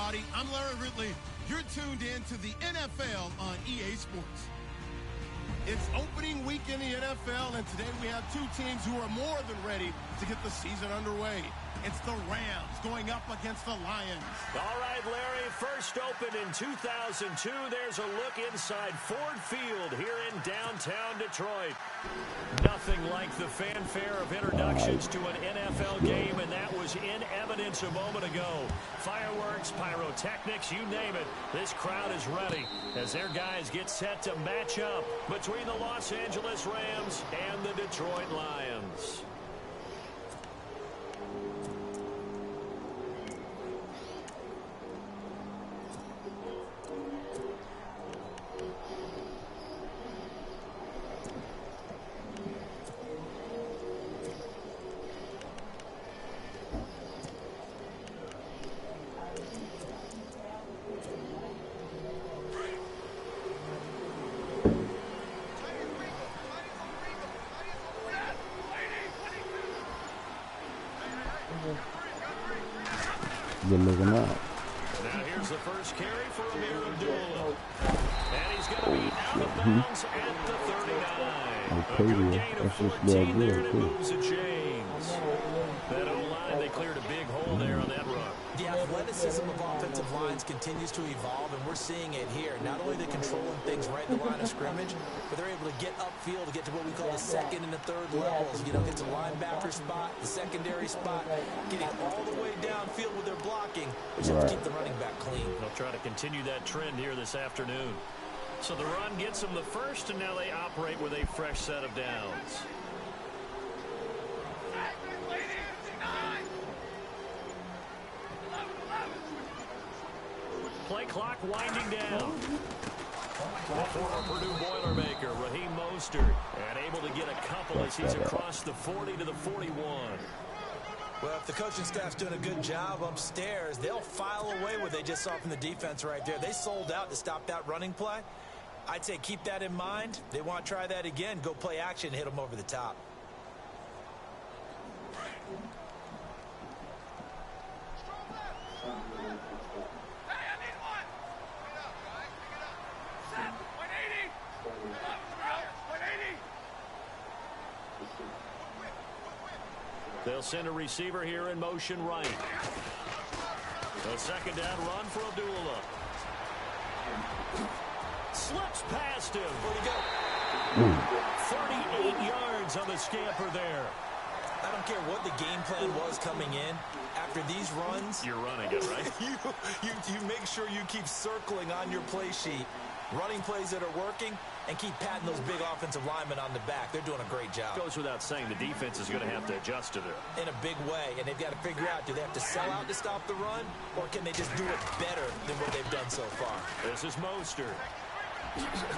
everybody. I'm Larry Ridley. You're tuned in to the NFL on EA Sports. It's opening week in the NFL, and today we have two teams who are more than ready to get the season underway. It's the Rams going up against the Lions. All right, Larry, first opened in 2002. There's a look inside Ford Field here in downtown Detroit. Nothing like the fanfare of introductions to an NFL game, and that was in evidence a moment ago. Fireworks, pyrotechnics, you name it. This crowd is ready as their guys get set to match up between the Los Angeles Rams and the Detroit Lions. Good looking out. Now here's the first carry for Amir Abdullah. And he's going to be out of bounds at the 39. Okay, A good yeah. gain of That's just 14 there, and it too. moves the chains. That O-line, they cleared a big hole there on that run. The athleticism of offensive lines continues to evolve, and we're seeing it here. Not only are they controlling things right in the line of scrimmage, but they're able to get upfield to get to what we call the second and the third levels. You know, get to the linebacker spot, the secondary spot, getting all the way downfield with their blocking, which helps keep the running back clean. They'll try to continue that trend here this afternoon. So the run gets them the first, and now they operate with a fresh set of downs. Play clock winding down. The former Purdue Boilermaker, Raheem Mostert, and able to get a couple as he's across the 40 to the 41. Well, if the coaching staff's doing a good job upstairs, they'll file away what they just saw from the defense right there. They sold out to stop that running play. I'd say keep that in mind. They want to try that again. Go play action, hit them over the top. They'll send a receiver here in motion right. A second down run for Abdullah. Slips past him. Where'd he go? 38 yards on the scamper there. I don't care what the game plan was coming in. After these runs, you're running it, right? you make sure you keep circling on your play sheet, running plays that are working, and keep patting those big offensive linemen on the back. They're doing a great job. Goes without saying the defense is going to have to adjust to it. In a big way, and they've got to figure out, do they have to sell out to stop the run, or can they just do it better than what they've done so far? This is Mostert.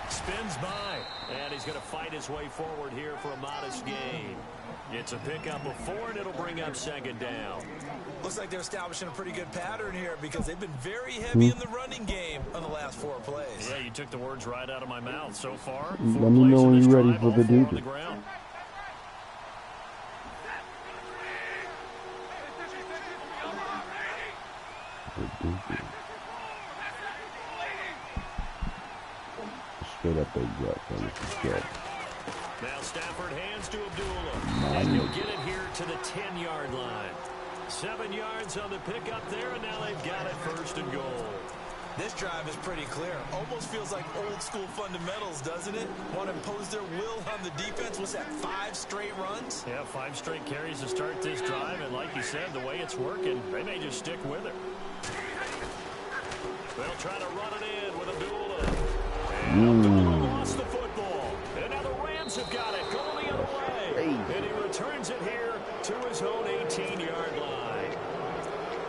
Spins by, and he's going to fight his way forward here for a modest gain. It's a pickup of 4, and it'll bring up second down. Looks like they're establishing a pretty good pattern here because they've been very heavy in the running game on the last 4 plays. Yeah, you took the words right out of my mouth so far. Let me know when you're ready for the defense. Straight up exact. Now Stafford hands to Abdullah. And he'll get it here to the 10-yard line. 7 yards on the pickup there, and now they've got it first and goal. This drive is pretty clear. Almost feels like old school fundamentals, doesn't it? Want to impose their will on the defense. What's that, 5 straight runs? Yeah, 5 straight carries to start this drive, and like you said, the way it's working, they may just stick with it. They'll try to run it in with Abdullah. And Abdullah lost the football. And now the Rams have got it, going the other way. And he returns it here to his own 18-yard line.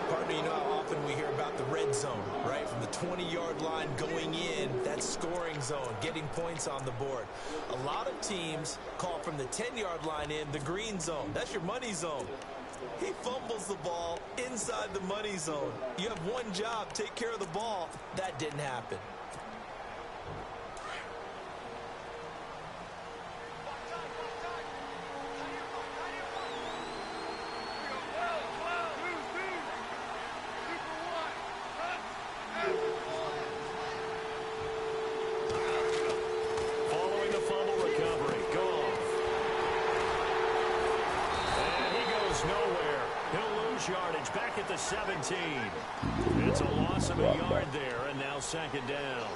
Partner, you know how often we hear about the red zone, right? From the 20-yard line going in, that scoring zone, getting points on the board. A lot of teams call from the 10-yard line in the green zone. That's your money zone. He fumbles the ball inside the money zone. You have one job, take care of the ball. That didn't happen. lose yardage back at the 17. It's a loss of a yard there, and now second down.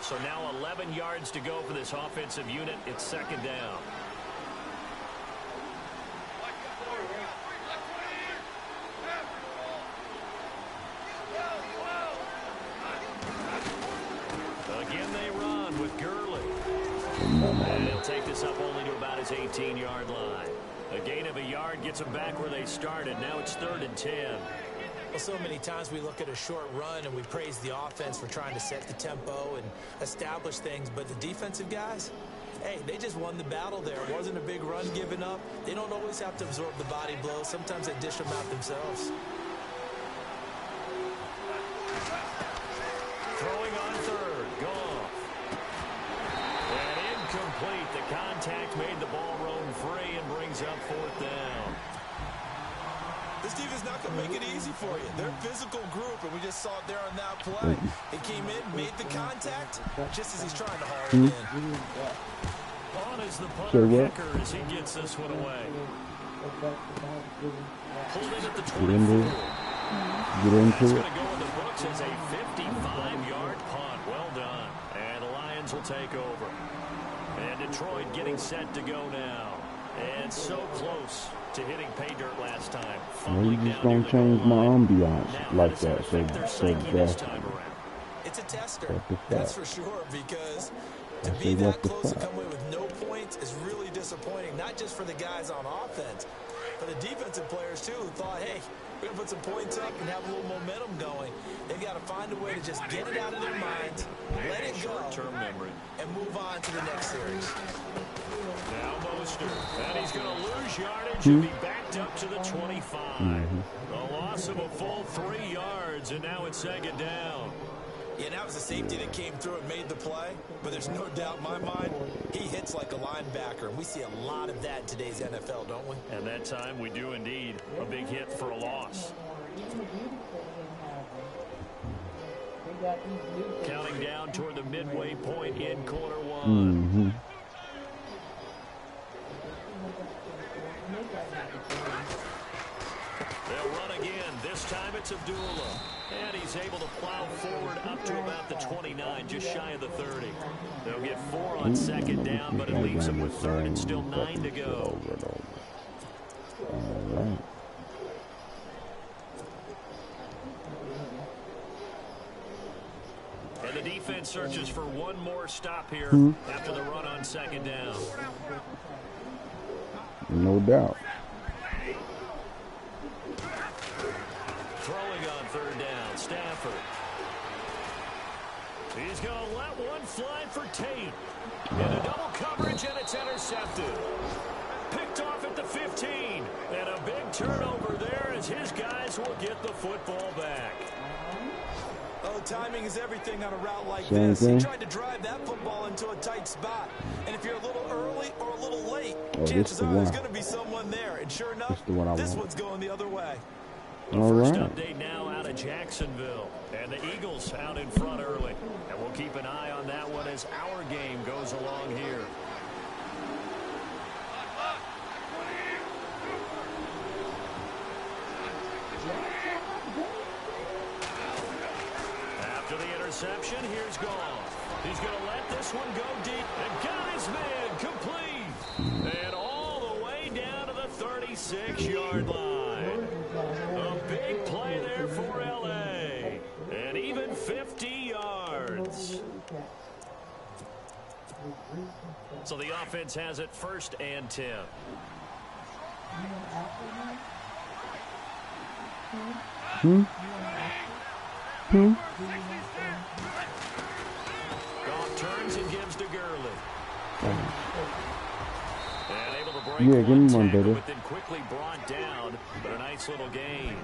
So now 11 yards to go for this offensive unit. It's second down. Again, they run with Gurley. And he'll take this up only to about his 18-yard line. A gain of a yard gets them back where they started. Now it's 3rd and 10. Well, so many times we look at a short run and we praise the offense for trying to set the tempo and establish things, but the defensive guys, hey, they just won the battle there. It wasn't a big run given up. They don't always have to absorb the body blows. Sometimes they dish them out themselves. Throwing on 3rd, Goff. And incomplete. The contact made the ball roam free and brings up 4th down. This defense not going to make it easy for you. They're a physical group, and we just saw it there on that play. He came in, made the contact, just as he's trying to haul it in. On is the punter kicker as he gets this one away. Pulled in at the 24. That's going to go in the books as a 55-yard punt. Well done. And the Lions will take over. And Detroit getting set to go now. And so close to hitting pay dirt last time. You just don't change my ambiance like that. So it's a tester, that's for sure, because to be that close and come away with no points is really disappointing, not just for the guys on offense, but the defensive players too, who thought, hey, we're going to put some points up and have a little momentum going. They've got to find a way to just get it out of their minds, let it go, and move on to the next series. Now Mostert, and he's going to lose yardage and be backed up to the 25. A loss of a full 3 yards, and now it's second down. Yeah, that was a safety that came through and made the play, but there's no doubt in my mind, he hits like a linebacker, and we see a lot of that in today's NFL, don't we? And that time we do indeed. A big hit for a loss. Counting down toward the midway point in quarter one. They'll run again. This time it's Abdullah. And he's able to plow forward up to about the 29, just shy of the 30. They'll get 4 on second down, but it leaves them with 3rd and still 9 to go. All right. And the defense searches for one more stop here after the run on second down. No doubt. Throwing on 3rd down, Stafford. He's going to let one fly for Tate. And a double coverage, and it's intercepted. Picked off at the 15. And a big turnover there as his guys will get the football back. Oh, timing is everything on a route like this. He tried to drive that football into a tight spot. And if you're a little early or a little late, chances are there's going to be someone there. And sure enough, this one's going the other way. The first update now out of Jacksonville. And the Eagles out in front early. And we'll keep an eye on that one as our game goes along here. After the interception, here's Goff. He's going to let this one go deep. And got his man complete. And all the way down to the 36-yard line. A big play there for L.A. And even 50 yards. So the offense has it 1st and 10. Goff turns and gives to Gurley. And able to break one tackle, but then quickly brought down. But a nice little gain.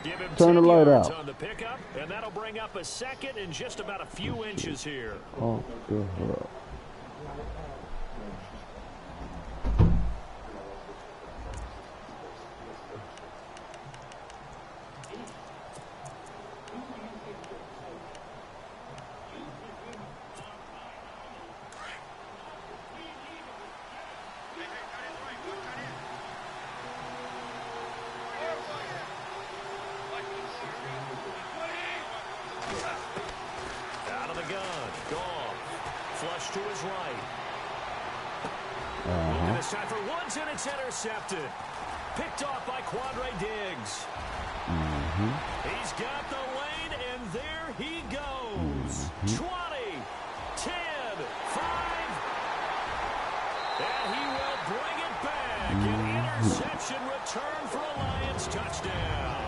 Give him Turn the light out on the pickup, and that'll bring up a 2nd and just about a few inches here. Oh, good. And it's time for Woods, and it's intercepted. Picked off by Quandre Diggs. He's got the lane, and there he goes. 20, 10, 5. And he will bring it back. An interception return for a Lions touchdown.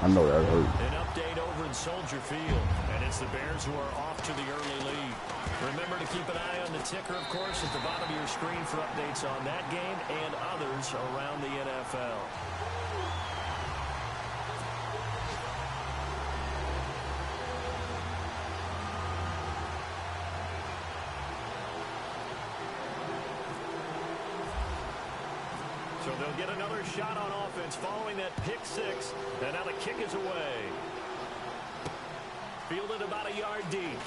I know that hurt. An update over in Soldier Field, and it's the Bears who are off to the early lead. Remember to keep an eye on the ticker, of course, at the bottom of your screen for updates on that game and others around the NFL. So they'll get another shot on offense following that pick six. And now the kick is away. Fielded about a yard deep.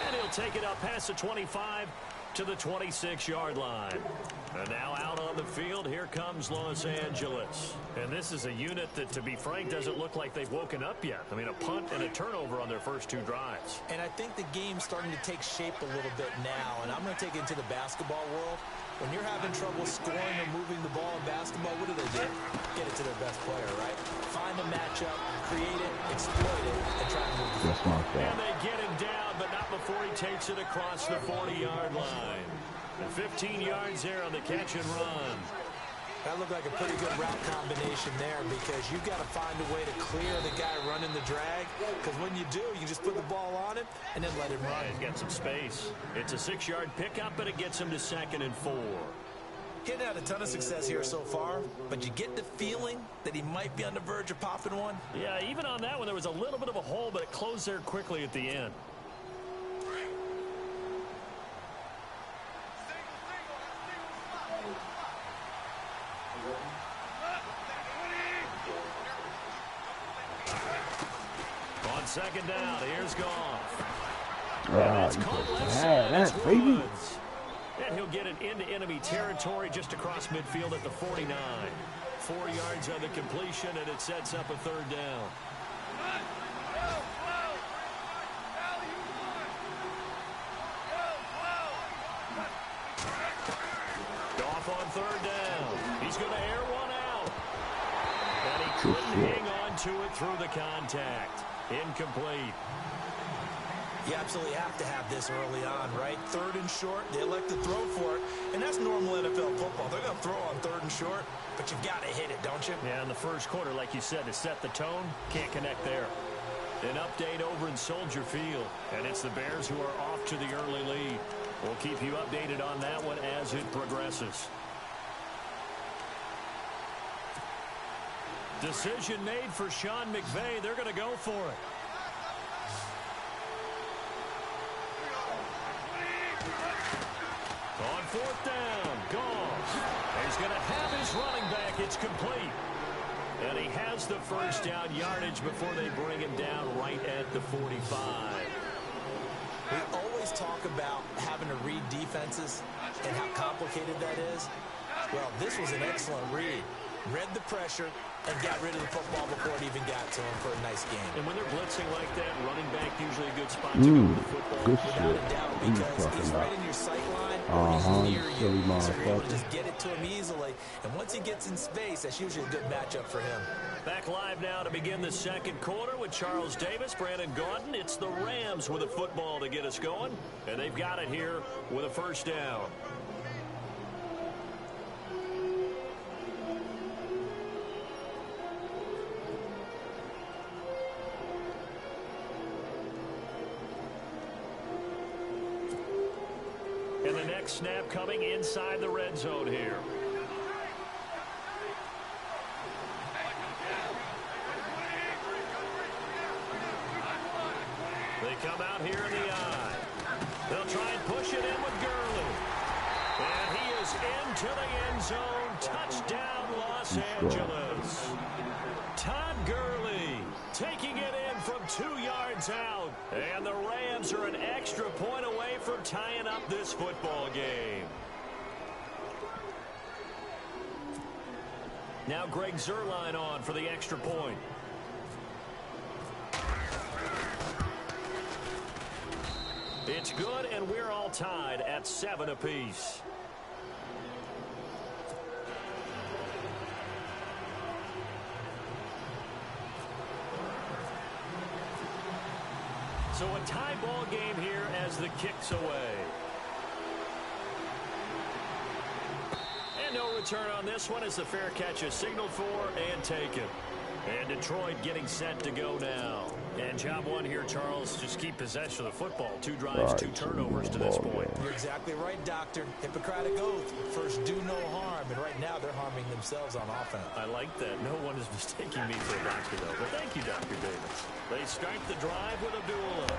And he'll take it up past the 25 to the 26-yard line. And now out on the field, here comes Los Angeles. And this is a unit that, to be frank, doesn't look like they've woken up yet. I mean, a punt and a turnover on their first two drives. And I think the game's starting to take shape a little bit now. And I'm going to take it into the basketball world. When you're having trouble scoring or moving the ball in basketball, what do? Get it to their best player, right? Find a matchup, create it, exploit it, and try to move the ball. And they get him down, but not before he takes it across the 40-yard line. And 15 yards there on the catch and run. That looked like a pretty good route combination there because you've got to find a way to clear the guy running the drag, because when you do, you just put the ball on him and then let him run. Yeah, he's got some space. It's a 6-yard pickup, but it gets him to 2nd and 4. He's had a ton of success here so far, but you get the feeling that he might be on the verge of popping one. Yeah, even on that one, there was a little bit of a hole, but it closed there quickly at the end. On 2nd down, here's Goff. That's baby. And he'll get it into enemy territory just across midfield at the 49. 4 yards on the completion, and it sets up a 3rd down. Goff on 3rd down. He's going to air one out. And he couldn't hang on to it through the contact. Incomplete. You absolutely have to have this early on, right? 3rd and short, they elect to throw for it, and that's normal NFL football. They're going to throw on 3rd and short, but you've got to hit it, don't you? Yeah, in the first quarter, like you said, to set the tone, can't connect there. An update over in Soldier Field, and it's the Bears who are off to the early lead. We'll keep you updated on that one as it progresses. Decision made for Sean McVay. They're going to go for it. On 4th down, Goff. He's going to have his running back. It's complete. And he has the 1st down yardage before they bring him down right at the 45. We always talk about having to read defenses and how complicated that is. Well, this was an excellent read. Read the pressure and got rid of the football before it even got to him for a nice game. And when they're blitzing like that, running back usually a good spot to go with the football. Good Without shit. a doubt, because he's right in your sight line or he's near you. So you're able to just get it to him easily. And once he gets in space, that's usually a good matchup for him. Back live now to begin the 2nd quarter with Charles Davis, Brandon Gaudin. It's the Rams with a football to get us going. And they've got it here with a 1st down. And the next snap coming inside the red zone here. They come out here in the eye. They'll try and push it in with Gurley. And he is into the end zone. Touchdown, Los Angeles. Todd Gurley taking it in from 2 yards out. And the Rams are an extra point away from tying up this football game. Now Greg Zuerlein on for the extra point. It's good, and we're all tied at 7 apiece. So a tie ball game here as the kick's away. And no return on this one as the fair catch is signaled for and taken. And Detroit getting set to go now. And job one here, Charles, just keep possession of the football. 2 drives, 2 turnovers to this point. You're exactly right, Doctor. Hippocratic oath. First, do no harm. And right now, they're harming themselves on offense. I like that. No one is mistaking me for a doctor, though. But thank you, Dr. Davis. They start the drive with Abdullah.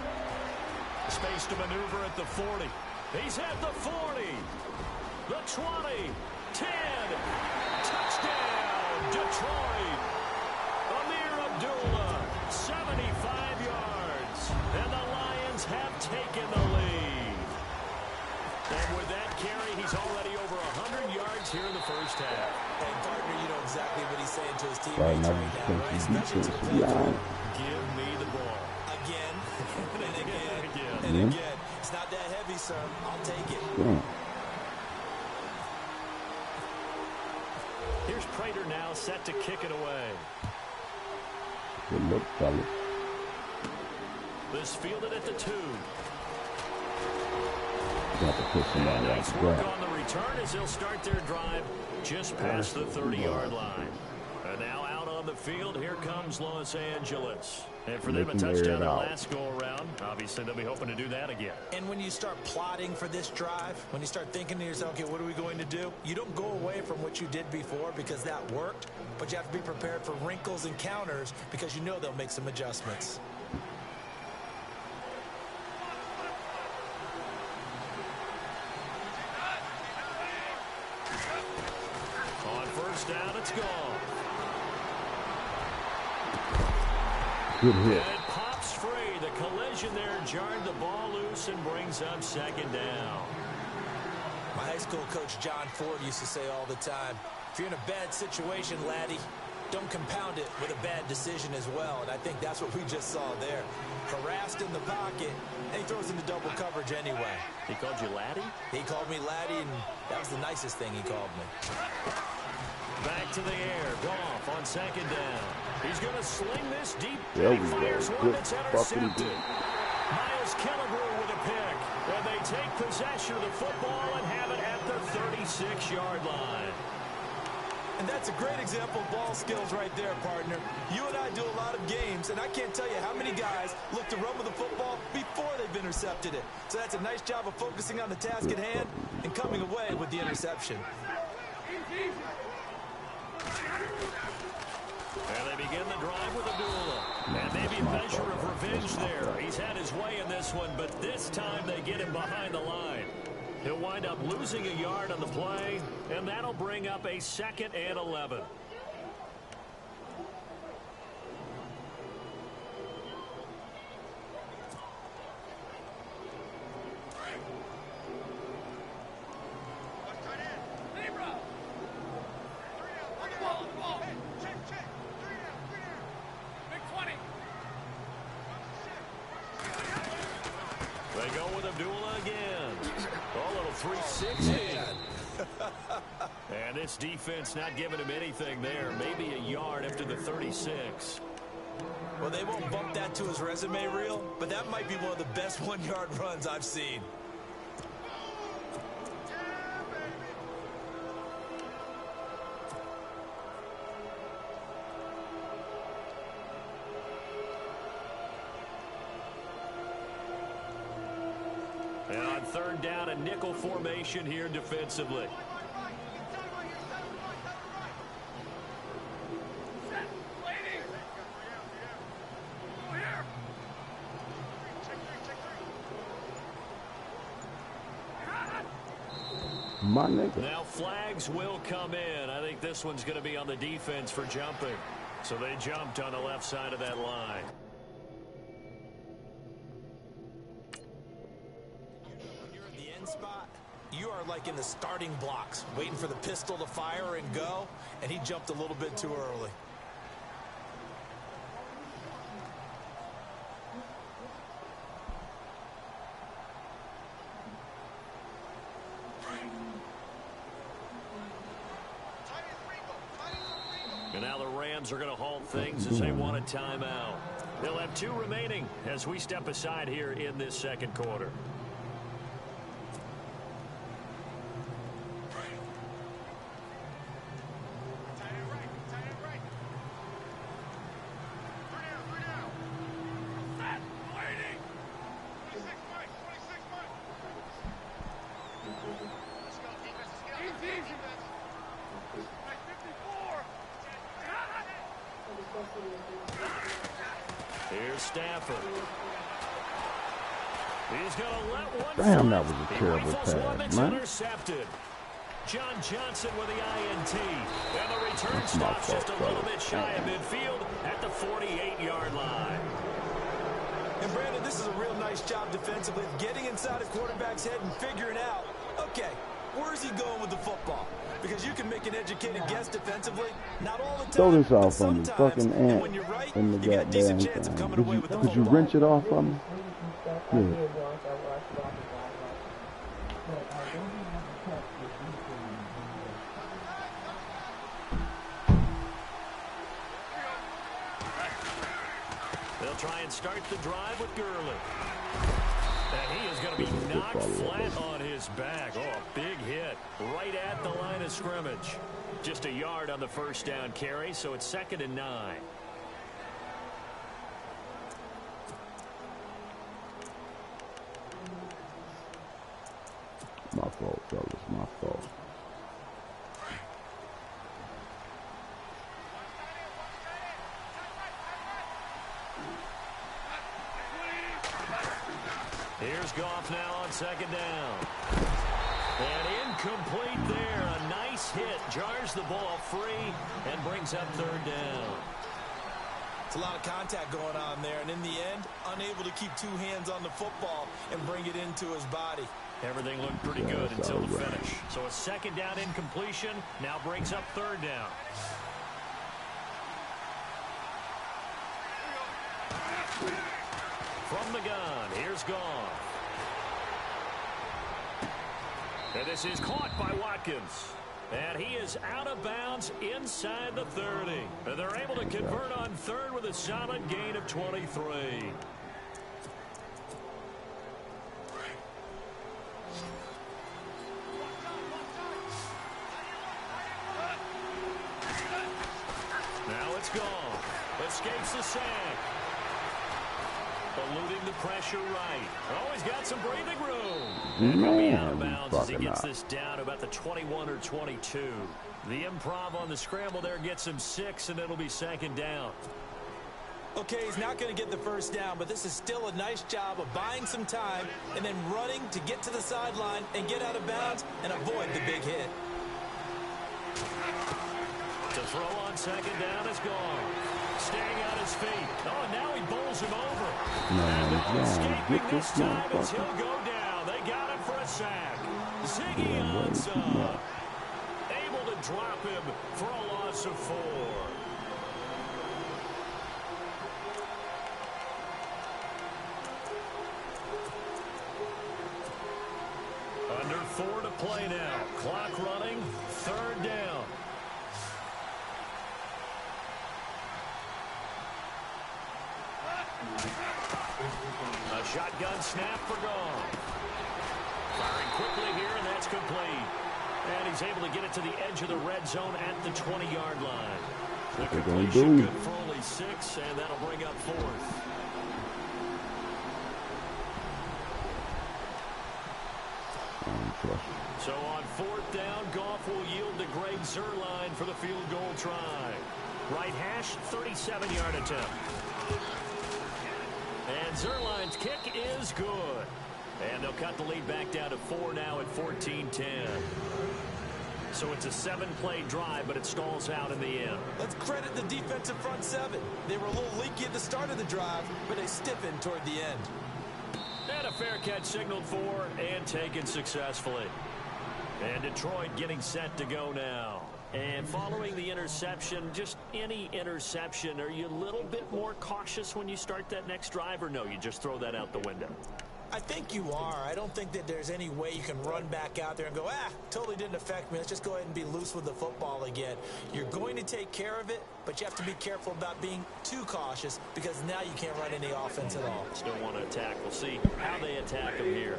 Space to maneuver at the 40. He's at the 40. The 20. 10. Touchdown, Detroit. Abdullah, 75 yards, and the Lions have taken the lead. And with that carry, he's already over 100 yards here in the first half. And partner, you know exactly what he's saying to his teammates right now, right? Special teams. Give me the ball. Again, and again, and again. It's not that heavy, sir. I'll take it. Here's Prater now set to kick it away. Good look, fellas. This fielded at the 2. Got to put somebody Nice work on the return as they'll start their drive just past the 30-yard line. And now out on the field, here comes Los Angeles. And for them, a touchdown their last go-around. Obviously, they'll be hoping to do that again. And when you start plotting for this drive, when you start thinking to yourself, okay, what are we going to do? You don't go away from what you did before because that worked, but you have to be prepared for wrinkles and counters because you know they'll make some adjustments. On first down, it's gone. Good hit. And it pops free. The collision there jarred the ball loose and brings up second down. My high school coach, John Ford, used to say all the time, if you're in a bad situation, laddie, don't compound it with a bad decision as well. And I think that's what we just saw there. Harassed in the pocket, and he throws into double coverage anyway. He called you laddie? He called me laddie, and that was the nicest thing he called me. Back to the air. Goff on second down. He's going to sling this deep. There we Fires go. one Good that's fucking intercepted. deep. Miles Killebrew with a pick. And they take possession of the football and have it at the 36-yard line. And that's a great example of ball skills right there, partner. You and I do a lot of games, and I can't tell you how many guys look to run with the football before they've intercepted it. So that's a nice job of focusing on the task at hand and coming away with the interception. And they begin the drive with Abdullah. And maybe a measure of revenge there. He's had his way in this one, but this time they get him behind the line. He'll wind up losing a yard on the play, and that'll bring up a 2nd and 11. They go with Abdullah again. A little 360. And this defense not giving him anything there. Maybe a yard after the 36. Well, they won't bump that to his resume reel, but that might be one of the best one-yard runs I've seen. And on third down, a nickel formation here defensively. My nigga. Now flags will come in. I think this one's going to be on the defense for jumping. So they jumped on the left side of that line. Spot, you are like in the starting blocks waiting for the pistol to fire and go, and he jumped a little bit too early. And now the Rams are going to halt things as they want a timeout. They'll have 2 remaining as we step aside here in this second quarter. Here's Stafford. He's going to let one Damn, that was fly. a terrible Rifles one pass, that's man. intercepted. John Johnson with the INT. And the return stops just a little bit shy of midfield at the 48-yard line. And Brandon, this is a real nice job defensively of getting inside a quarterback's head and figuring out, okay, where is he going with the football? Because you can make an educated guess defensively, not all the time, Throw this but off on me, sometimes. fucking And ant when you're right, in the you got a decent goddamn chance of thing. coming away with the Could you football. wrench it off on me? Yeah. They'll try and start the drive with Gurley. And he is going to be knocked flat on his back. Oh, a big hit right at the line of scrimmage. Just a yard on the first down carry, so it's 2nd and 9. My fault, fellas. My fault. Here's Goff now on 2nd down. And incomplete there. A nice hit. Jars the ball free and brings up 3rd down. It's a lot of contact going on there, and in the end, unable to keep 2 hands on the football and bring it into his body. Everything looked pretty good until the finish. So a 2nd down incompletion now brings up 3rd down. From the gun, here's Goff. And this is caught by Watkins. And he is out of bounds inside the 30. And they're able to convert on 3rd with a solid gain of 23. Now it's gone. Escapes the sack. Eluding the pressure right. Oh, he's got some breathing room. And he'll be out of bounds as he gets this down about the 21 or 22. The improv on the scramble there gets him 6, and it'll be 2nd down. Okay, he's not going to get the first down, but this is still a nice job of buying some time and then running to get to the sideline and get out of bounds and avoid the big hit. To throw on 2nd down is gone. Staying on his feet. Oh, and now he bowls him over. And no escaping this time as he'll go down. They got him for a sack. Ziggy Ansah able to drop him for a loss of 4. Under 4 to play now. Clock running. 3rd down. A shotgun snap for Goff. Firing quickly here, and that's complete. And he's able to get it to the edge of the red zone at the 20-yard line. The completion good for only 6, and that'll bring up 4th. So on 4th down, Goff will yield to Greg Zuerlein for the field goal try. Right hash, 37-yard attempt. And Zuerlein's kick is good. And they'll cut the lead back down to 4 now at 14-10. So it's a 7-play drive, but it stalls out in the end. Let's credit the defensive front 7. They were a little leaky at the start of the drive, but they stiffened toward the end. And a fair catch signaled for and taken successfully. And Detroit getting set to go now. And following the interception, just any interception, are you a little bit more cautious when you start that next drive, or no, you just throw that out the window? I think you are. I don't think that there's any way you can run back out there and go, totally didn't affect me. Let's just go ahead and be loose with the football again. You're going to take care of it, but you have to be careful about being too cautious because now you can't run any offense at all. Still want to attack. We'll see how they attack him here.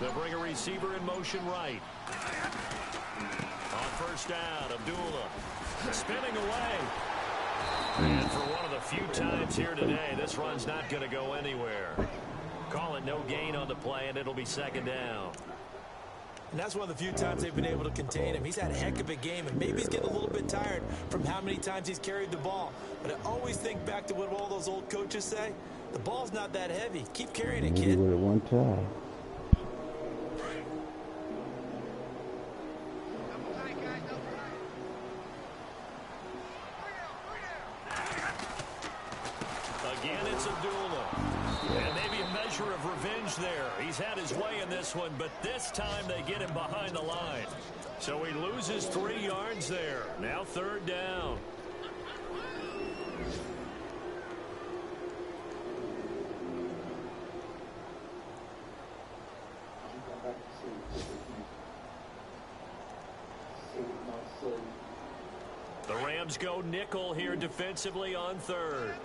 They'll bring a receiver in motion right. On first down, Abdullah spinning away. And for one of the few times here today, this run's not going to go anywhere. Call it no gain on the play, and it'll be second down. And that's one of the few times they've been able to contain him. He's had a heck of a game, and maybe he's getting a little bit tired from how many times he's carried the ball. But I always think back to what all those old coaches say. The ball's not that heavy. Keep carrying it, kid. With it one time. Again, it's Abdullah. And maybe a measure of revenge there. He's had his way in this one, but this time they get him behind the line. So he loses 3 yards there. Now third down. The Rams go nickel here defensively on third.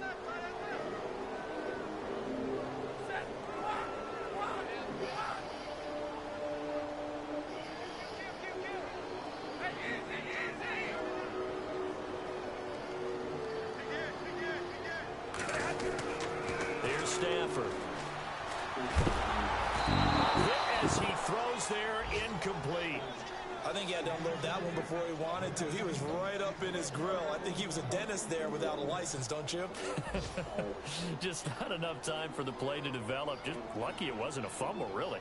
Here's Stafford. Hit as he throws there, incomplete. I think he had to unload that one before he wanted to. He was right up in his grill. I think he was a dentist there without a license, don't you? Just not enough time for the play to develop. Just lucky it wasn't a fumble, really.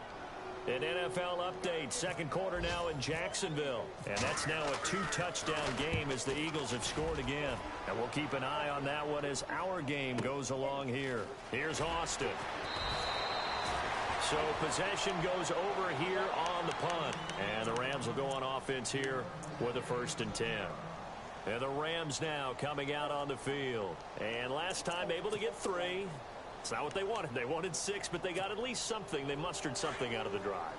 An NFL update, second quarter now in Jacksonville. And that's now a 2-touchdown game as the Eagles have scored again. And we'll keep an eye on that one as our game goes along here. Here's Austin. So possession goes over here on the punt. And the Rams will go on offense here with a 1st and 10. And the Rams now coming out on the field. And last time able to get 3. It's not what they wanted. They wanted 6, but they got at least something. They mustered something out of the drive.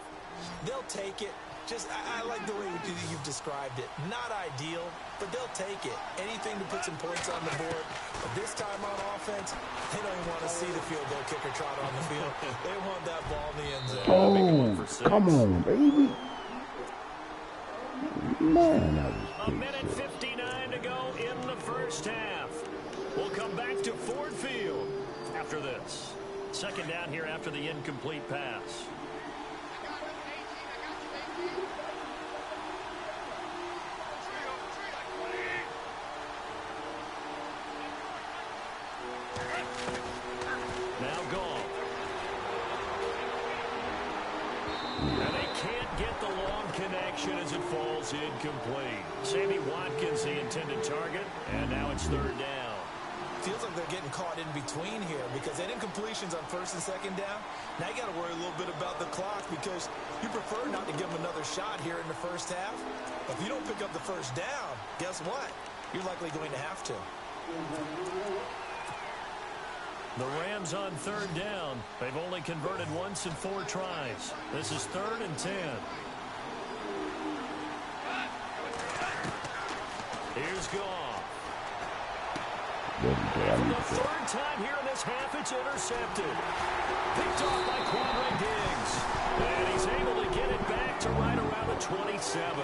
They'll take it. Just, I like the way you've described it. Not ideal, but they'll take it. Anything to put some points on the board. But this time on offense, they don't even want to see the field goal kicker trot on the field. They want that ball in the end zone. Oh, come on, baby. Man, that was a minute 59 to go in the first half. We'll come back to Ford Field after this. Second down here after the incomplete pass. Now gone. And they can't get the long connection as it falls incomplete. Sammy Watkins, the intended target, and now it's third down. Feels like they're getting caught in between here because that incompletion's on 1st and 2nd down. Now you got to worry a little bit about the clock because you prefer not to give them another shot here in the first half. But if you don't pick up the 1st down, guess what? You're likely going to have to. The Rams on third down. They've only converted once in 4 tries. This is 3rd and 10. Here's Goff. For the 3rd time here in this half, it's intercepted. Picked off by Quandre Diggs. And he's able to get it back to right around the 27.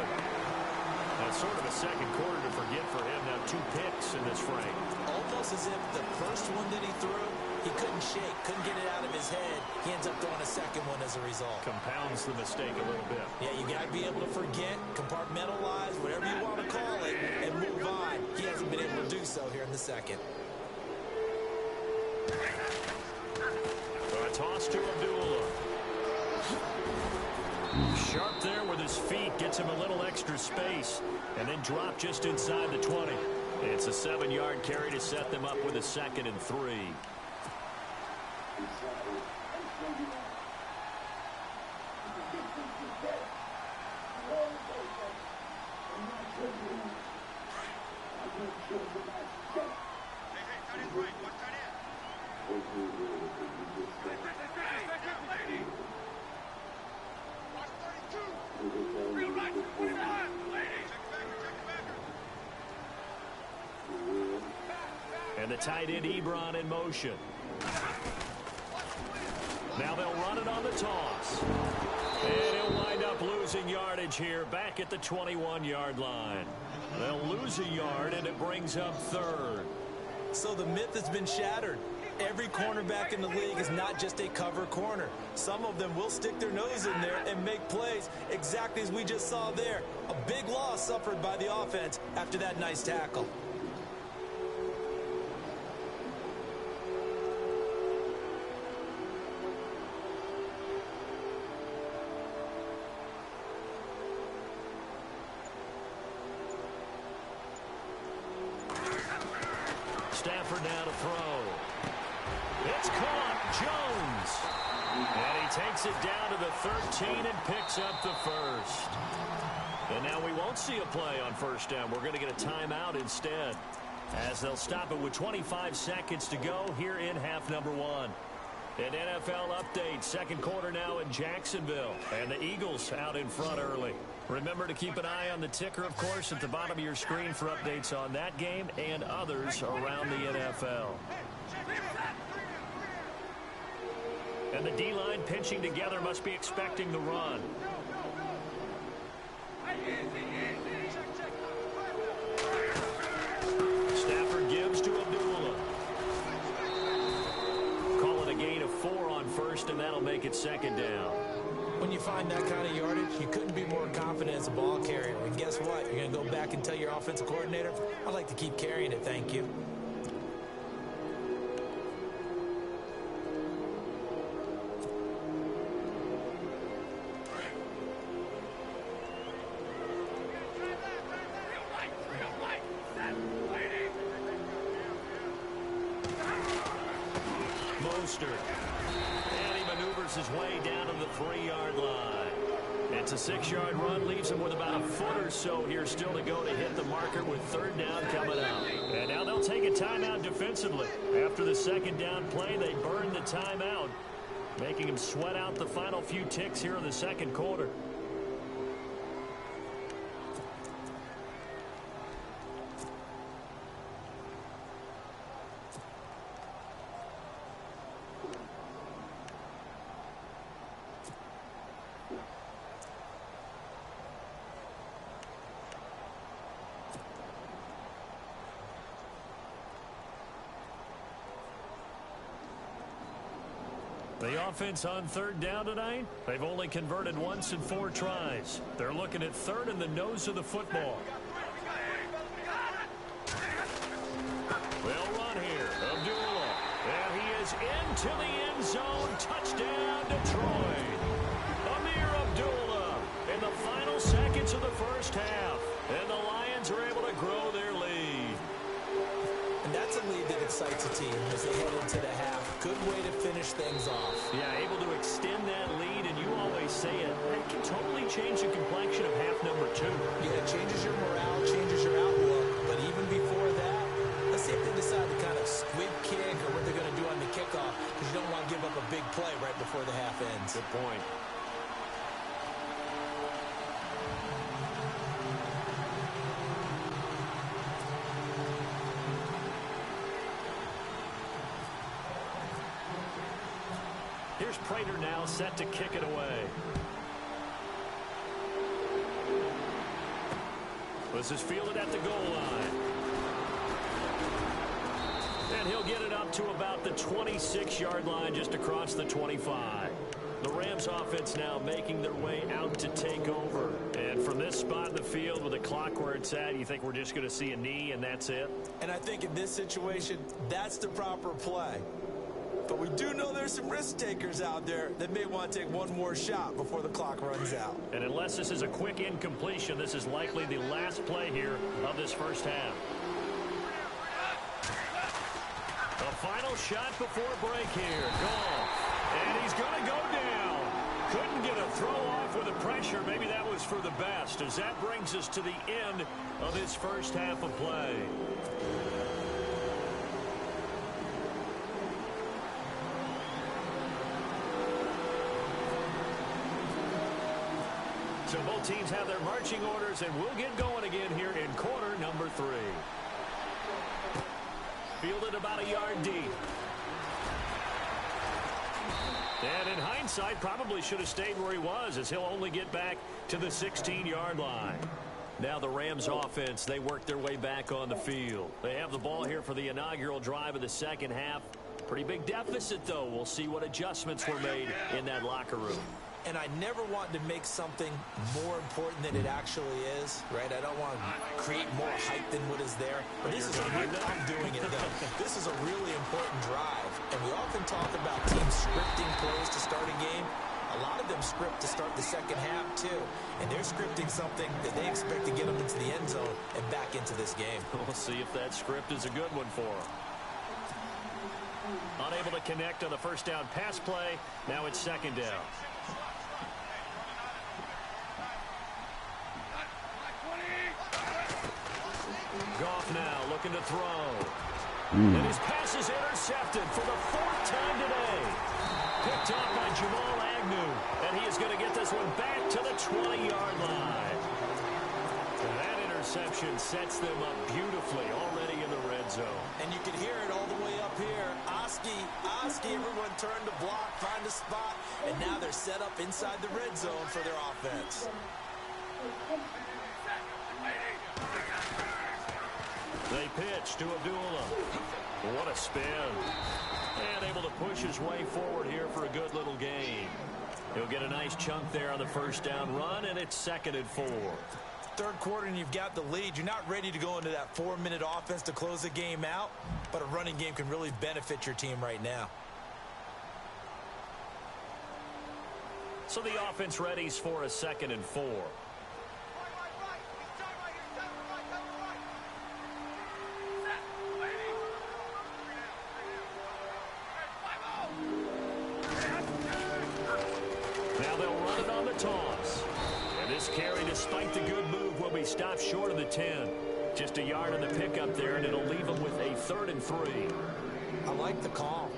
That's sort of a second quarter to forget for him. Now 2 picks in this frame. Almost as if the first one that he threw, he couldn't shake, couldn't get it out of his head. He ends up throwing a second one as a result. Compounds the mistake a little bit. Yeah, you got to be able to forget, compartmentalize, whatever you want to call it, and move on. He hasn't been able to do so here in the second. A toss to Abdullah. Sharp there with his feet, gets him a little extra space, and then drop just inside the 20. It's a 7-yard carry to set them up with a 2nd and 3. And the tight end Ebron in motion. Now they'll run it on the toss. And he'll wind up losing yardage here back at the 21-yard line. They'll lose a yard, and it brings up third. So the myth has been shattered. Every cornerback in the league is not just a cover corner. Some of them will stick their nose in there and make plays exactly as we just saw there. A big loss suffered by the offense after that nice tackle. Stafford now to throw. It's caught. Jones. And he takes it down to the 13 and picks up the first. And now we won't see a play on first down. We're going to get a timeout instead, as they'll stop it with 25 seconds to go here in half number one. An NFL update, second quarter now in Jacksonville, and the Eagles out in front early. Remember to keep an eye on the ticker, of course, at the bottom of your screen for updates on that game and others around the NFL. And the D-line pinching together, must be expecting the run. Stafford gives to Abdullah. Call it a gain of 4 on first, and that'll make it second down. When you find that kind of yardage, you couldn't be more confident as a ball carrier. And guess what? You're going to go back and tell your offensive coordinator, I'd like to keep carrying it, thank you. And he maneuvers his way down to the 3-yard line. It's a 6-yard run, leaves him with about a foot or so here still to go to hit the marker with third down coming up. And now they'll take a timeout defensively. After the second down play, they burn the timeout, making him sweat out the final few ticks here in the second quarter. The offense on third down tonight, they've only converted once in 4 tries. They're looking at third in the nose of the football. They'll run here. Abdullah. And he is into the end zone. Touchdown, Detroit. Amir Abdullah in the final seconds of the first half. And the Lions are able to grow their lead. And that's a lead that excites a team as they head into the half. Good way to finish things off. Yeah, able to extend that lead, and you always say it. It can totally change the complexion of half number 2. Yeah, it changes your morale, changes your outlook. But even before that, let's see if they decide to kind of squib kick or what they're going to do on the kickoff, because you don't want to give up a big play right before the half ends. Good point. Here's Prater now set to kick it away. This is fielded at the goal line. And he'll get it up to about the 26-yard line, just across the 25. The Rams offense now making their way out to take over. And from this spot in the field with the clock where it's at, you think we're just going to see a knee and that's it? And I think in this situation, that's the proper play. But we do know there's some risk takers out there that may want to take one more shot before the clock runs out. And unless this is a quick incompletion, this is likely the last play here of this first half. The final shot before break here. Goal. And he's going to go down. Couldn't get a throw off with the pressure. Maybe that was for the best, as that brings us to the end of this first half of play. So both teams have their marching orders, and we'll get going again here in quarter number 3. Fielded about a yard deep. And in hindsight, probably should have stayed where he was, as he'll only get back to the 16-yard line. Now the Rams offense, they work their way back on the field. They have the ball here for the inaugural drive of the second half. Pretty big deficit, though. We'll see what adjustments were made in that locker room. And I never want to make something more important than it actually is, right? I don't want to create more hype than what is there. But this is I'm doing it, though. This is a really important drive. And we often talk about teams scripting plays to start a game. A lot of them script to start the second half, too. And they're scripting something that they expect to get them into the end zone and back into this game. We'll see if that script is a good one for them. Unable to connect on the first down pass play. Now it's second down. Goff now looking to throw. And his pass is intercepted for the 4th time today. Picked off by Jamal Agnew. And he is going to get this one back to the 20-yard line. And that interception sets them up beautifully already in the red zone. And you can hear it all the way up here. Oski, everyone turned to block, find a spot. And now they're set up inside the red zone for their offense. They pitch to Abdullah. What a spin. And able to push his way forward here for a good little gain. He'll get a nice chunk there on the first down run, and it's 2nd and 4. Third quarter, and you've got the lead. You're not ready to go into that 4-minute offense to close the game out, but a running game can really benefit your team right now. So the offense readies for a 2nd and 4. Now they'll run it on the toss. And this carry, despite the good move, will be stopped short of the 10. Just a yard on the pickup there, and it'll leave them with a 3rd and 3. I like the call.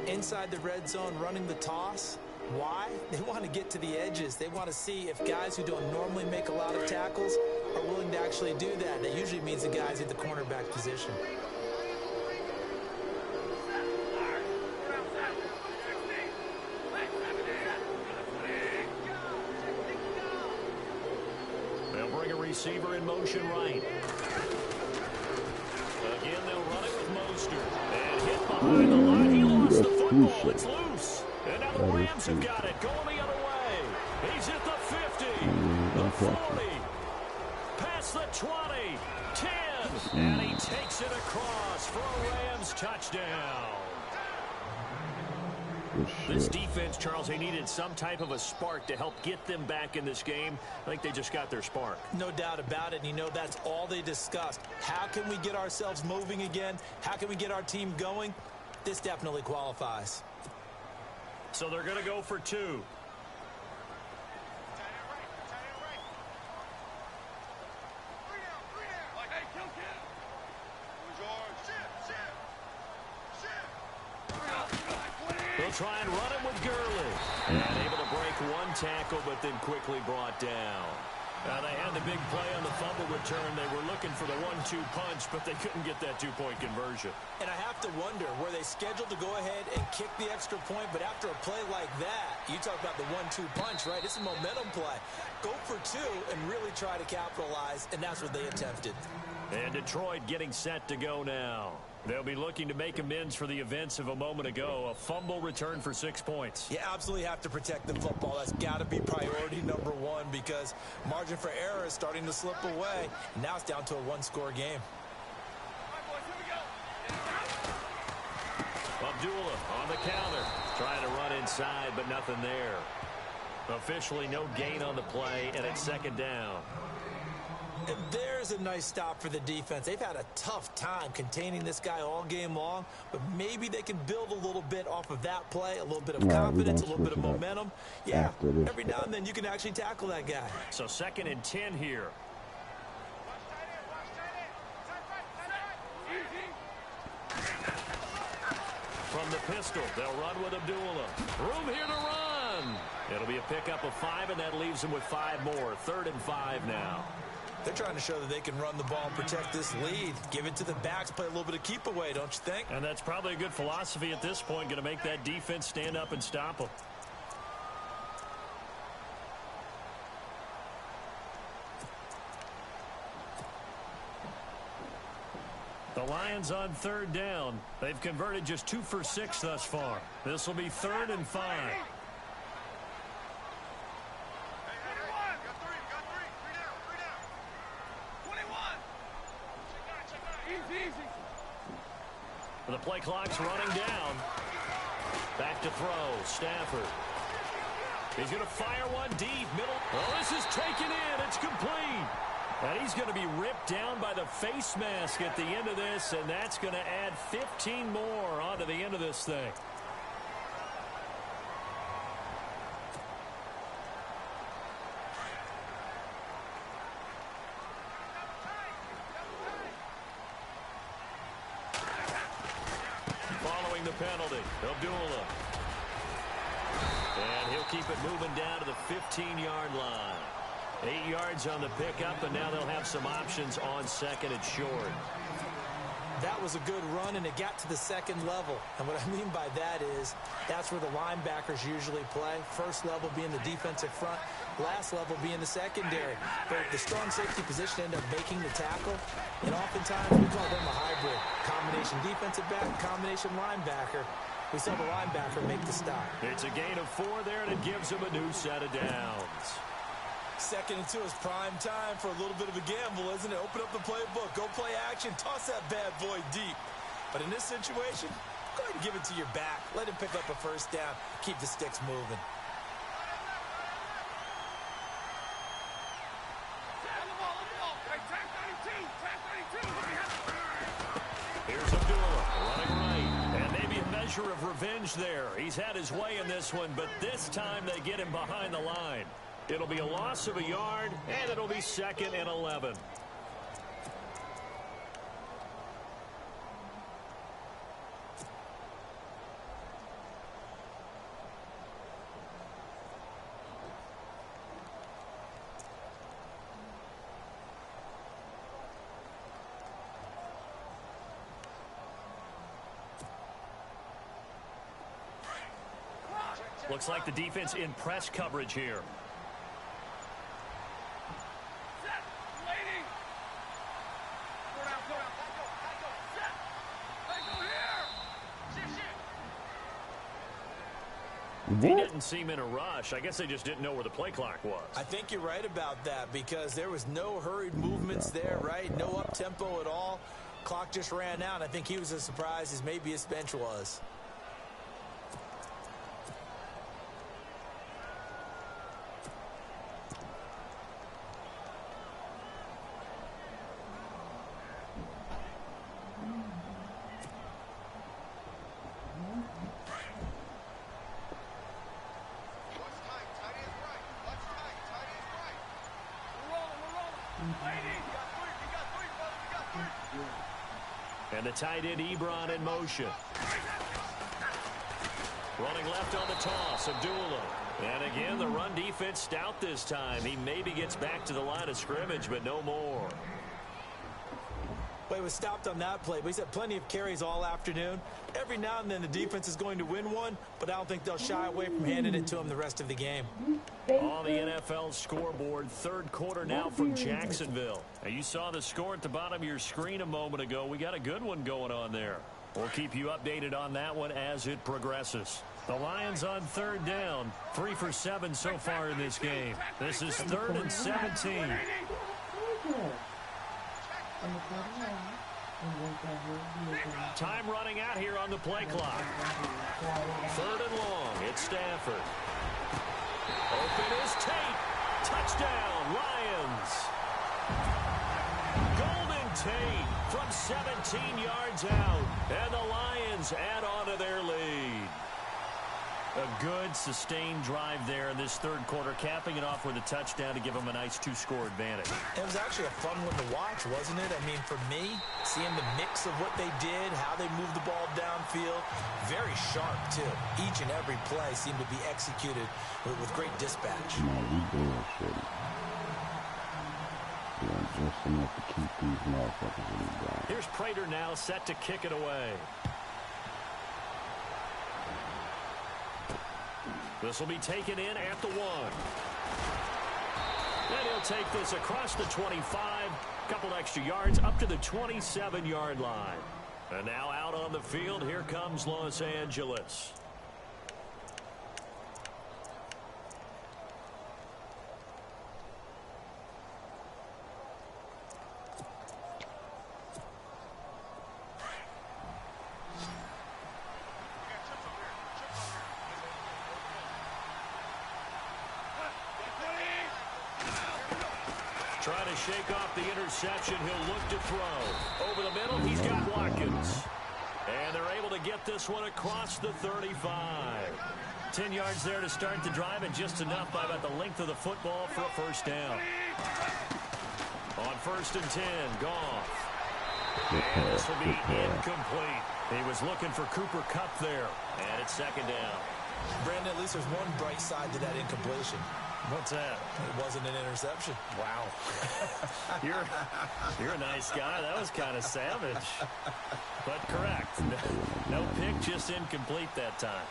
Inside the red zone, running the toss. Why? They want to get to the edges. They want to see if guys who don't normally make a lot of tackles are willing to actually do that. That usually means the guys at the cornerback position. Receiver in motion right. Again, they'll run it with Mostert. And hit behind the line. He lost the football. It's loose. And now the Rams have got it. Going the other way. He's at the 50. The 40. Past the 20. 10. And he takes it across for a Rams touchdown. This defense, Charles, they needed some type of a spark to help get them back in this game. I think they just got their spark. No doubt about it. And you know, that's all they discussed. How can we get ourselves moving again? How can we get our team going? This definitely qualifies. So they're going to go for 2. They'll try and run it with Gurley. And able to break one tackle, but then quickly brought down. Now they had the big play on the fumble return. They were looking for the 1-2 punch, but they couldn't get that 2-point conversion. And I have to wonder, were they scheduled to go ahead and kick the extra point? But after a play like that, you talk about the 1-2 punch, right? It's a momentum play. Go for 2 and really try to capitalize, and that's what they attempted. And Detroit getting set to go now. They'll be looking to make amends for the events of a moment ago. A fumble return for 6 points. You absolutely have to protect the football. That's got to be priority number 1 because margin for error is starting to slip away. And now it's down to a 1-score game. Abdullah on the counter. Trying to run inside, but nothing there. Officially no gain on the play, and it's 2nd down. And there's a nice stop for the defense. They've had a tough time containing this guy all game long, but maybe they can build a little bit off of that play, a little bit of confidence, a little bit of momentum. Yeah, every now and then you can actually tackle that guy. So 2nd and 10 here. From the pistol, they'll run with Abdullah. Room here to run. It'll be a pickup of 5, and that leaves them with 5 more. 3rd and 5 now. They're trying to show that they can run the ball and protect this lead. Give it to the backs, play a little bit of keep away, don't you think? And that's probably a good philosophy at this point, going to make that defense stand up and stop them. The Lions on 3rd down. They've converted just 2 for 6 thus far. This will be 3rd and 5. The play clock's running down. Back to throw. Stafford. He's going to fire one deep. Middle. Oh, this is taken in. It's complete. And he's going to be ripped down by the face mask at the end of this, and that's going to add 15 more onto the end of this thing. Following the penalty, Abdullah. And he'll keep it moving down to the 15-yard line. 8 yards on the pickup, and now they'll have some options on 2nd and short. That was a good run, and it got to the 2nd level. And what I mean by that is that's where the linebackers usually play. First level being the defensive front, last level being the secondary. But the strong safety position ended up making the tackle, and oftentimes we call them a hybrid. Combination defensive back, combination linebacker. We saw the linebacker make the stop. It's a gain of 4 there, and it gives them a new set of downs. 2nd and 2 is prime time for a little bit of a gamble, isn't it? Open up the playbook, go play action, toss that bad boy deep. But in this situation, go ahead and give it to your back. Let him pick up a 1st down. Keep the sticks moving. Here's Abdullah running right. And maybe a measure of revenge there. He's had his way in this one, but this time they get him behind the line. It'll be a loss of a yard, and it'll be 2nd and 11. Looks like the defense in press coverage here. He didn't seem in a rush. I guess they just didn't know where the play clock was. I think you're right about that because there was no hurried movements there, right? No up-tempo at all. Clock just ran out. I think he was as surprised as maybe his bench was. And the tight end Ebron in motion. Running left on the toss, Abdullah. And again, the run defense stout this time. He maybe gets back to the line of scrimmage, but no more. Well, he was stopped on that play, but he's had plenty of carries all afternoon. Every now and then the defense is going to win one, but I don't think they'll shy away from handing it to him the rest of the game. On the NFL scoreboard, 3rd quarter now from Jacksonville. And you saw the score at the bottom of your screen a moment ago. We got a good one going on there. We'll keep you updated on that one as it progresses. The Lions on 3rd down, 3 for 7 so far in this game. This is 3rd and 17. Time running out here on the play clock. 3rd and long. It's Stafford. Open is Tate. Touchdown, Lions. Golden Tate from 17 yards out. And the Lions add on to their lead. A good, sustained drive there in this third quarter, capping it off with a touchdown to give them a nice 2-score advantage. It was actually a fun one to watch, wasn't it? I mean, for me, seeing the mix of what they did, how they moved the ball downfield, very sharp, too. Each and every play seemed to be executed with great dispatch. No, we bullshit. Yeah, just enough to keep these motherfuckers in the ground. Here's Prater now set to kick it away. This will be taken in at the 1. And he'll take this across the 25, couple extra yards up to the 27-yard line. And now out on the field, here comes Los Angeles. Trying to shake off the interception. He'll look to throw. Over the middle, he's got Watkins. And they're able to get this one across the 35. 10 yards there to start the drive, and just enough by about the length of the football for a first down. On 1st and 10, Goff. And this will be incomplete. He was looking for Cooper Kupp there. And it's 2nd down. Brandon, at least there's one bright side to that incompletion. What's that? It wasn't an interception. Wow. You're a nice guy. That was kind of savage. But correct. No pick, just incomplete that time.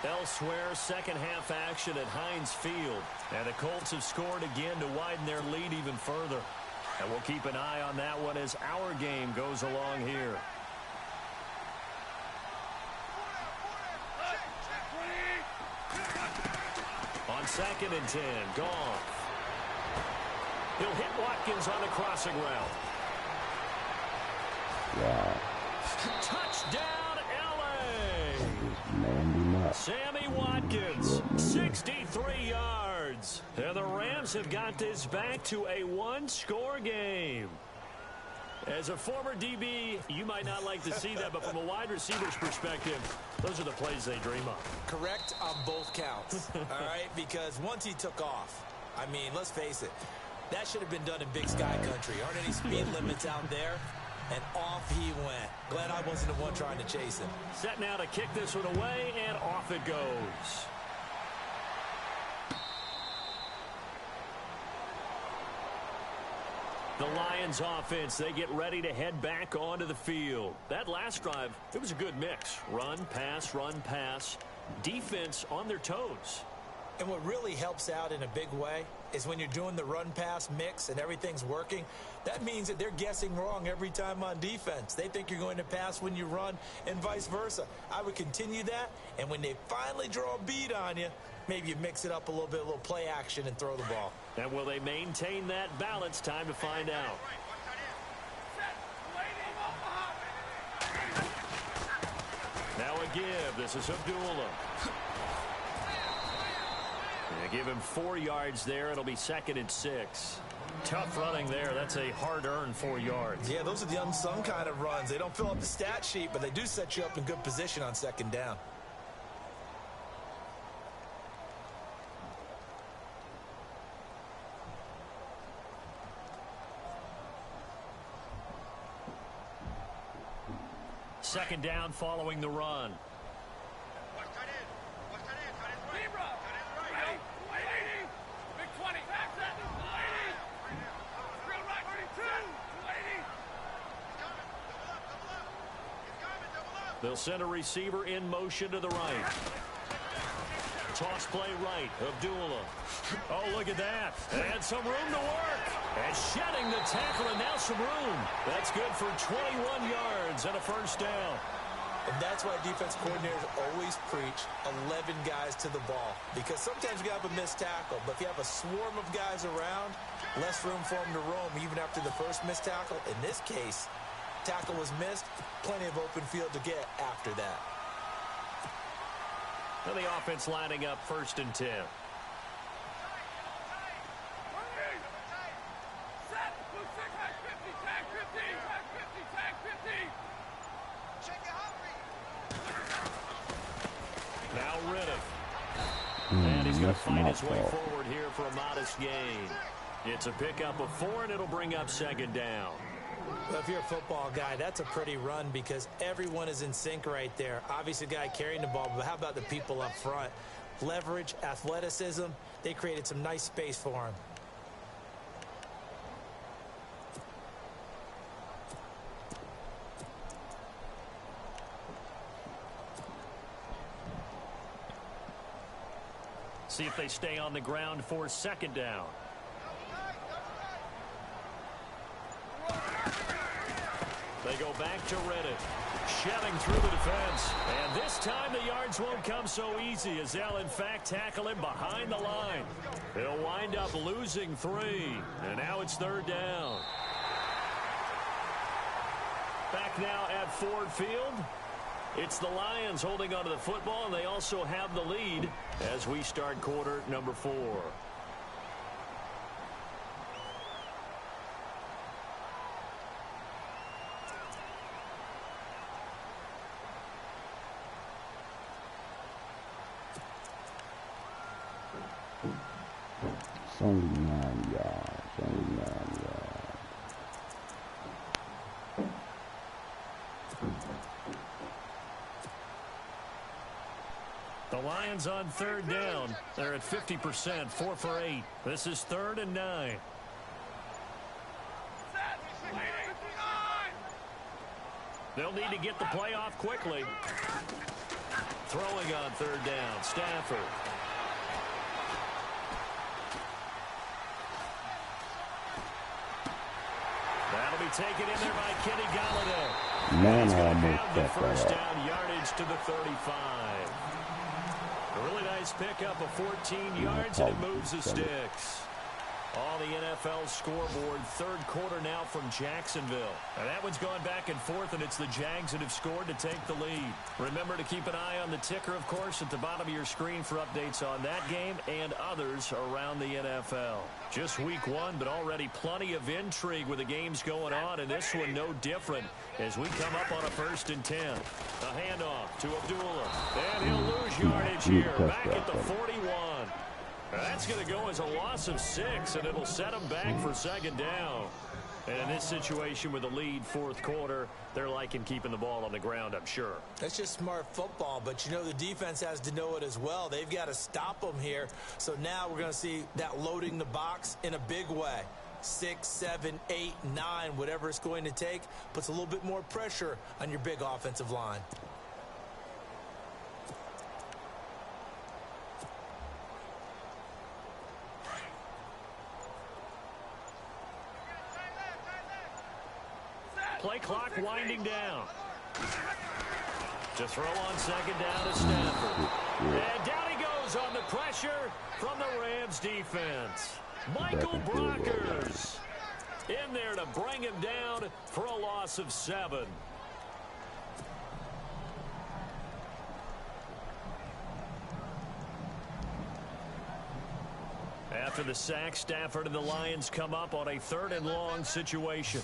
Elsewhere, second half action at Heinz Field. And the Colts have scored again to widen their lead even further. And we'll keep an eye on that one as our game goes along here. On 2nd and 10, Goff. He'll hit Watkins on the crossing route. Wow. Touchdown, L.A. Sammy Watkins, 63 yards. And the Rams have got this back to a 1-score game. As a former DB, you might not like to see that, but from a wide receiver's perspective, those are the plays they dream of. Correct on both counts, all right? Because once he took off, I mean, let's face it, that should have been done in Big Sky Country. Aren't any speed limits out there? And off he went. Glad I wasn't the one trying to chase him. Set now to kick this one away, and off it goes. The Lions offense, they get ready to head back onto the field. That last drive, it was a good mix. Run, pass, defense on their toes. And what really helps out in a big way is when you're doing the run-pass mix and everything's working, that means that they're guessing wrong every time on defense. They think you're going to pass when you run and vice versa. I would continue that, and when they finally draw a beat on you, maybe you mix it up a little bit, a little play action, and throw the ball. And will they maintain that balance? Time to find out. Now a give. This is Abdullah. They give him 4 yards there. It'll be 2nd and 6. Tough running there. That's a hard-earned 4 yards. Yeah, those are the unsung kind of runs. They don't fill up the stat sheet, but they do set you up in good position on 2nd down. Second down following the run. They'll send a receiver in motion to the right. Toss play right. Abdullah. Oh, look at that. And some room to work. And shedding the tackle, and now some room. That's good for 21 yards and a first down. And that's why defense coordinators always preach 11 guys to the ball. Because sometimes you have a missed tackle, but if you have a swarm of guys around, less room for them to roam even after the first missed tackle. In this case, tackle was missed, plenty of open field to get after that. Well, the offense lining up 1st and 10. Now Riddick. he's going to fight his way forward here for a modest gain. It's a pickup of 4, and it'll bring up second down. Well, if you're a football guy, that's a pretty run because everyone is in sync right there. Obviously, the guy carrying the ball, but how about the people up front? Leverage, athleticism, they created some nice space for him. See if they stay on the ground for second down. They go back to Reddick, shoving through the defense. And this time the yards won't come so easy as they'll, in fact, tackle him behind the line. They'll wind up losing 3. And now it's third down. Back now at Ford Field. It's the Lions holding onto the football, and they also have the lead as we start quarter number 4. It's only 9 yards. Only 9 yards. The Lions on third down. They're at 50%, 4 for 8. This is 3rd and 9. They'll need to get the play off quickly. Throwing on third down, Stafford. That'll be taken in there by Kenny Golladay. Man, I Have almost the got first that. down yardage to the 35. A really nice pickup of 14 yards, and it moves the sticks. On the NFL scoreboard, third quarter now from Jacksonville. And that one's gone back and forth, and it's the Jags that have scored to take the lead. Remember to keep an eye on the ticker, of course, at the bottom of your screen for updates on that game and others around the NFL. Just week 1, but already plenty of intrigue with the games going on, and this one no different as we come up on a 1st and 10. A handoff to Abdullah. And he'll lose yardage here, back at the 41. That's going to go as a loss of 6, and it'll set them back for second down. And in this situation with the lead, fourth quarter, they're liking keeping the ball on the ground, I'm sure. That's just smart football, but you know the defense has to know it as well. They've got to stop them here. So now we're going to see that loading the box in a big way. 6, 7, 8, 9, whatever it's going to take, puts a little bit more pressure on your big offensive line. Play clock winding down. To throw on second down to Stafford. And down he goes on the pressure from the Rams defense. Michael Brockers in there to bring him down for a loss of 7. After the sack, Stafford and the Lions come up on a 3rd and long situation.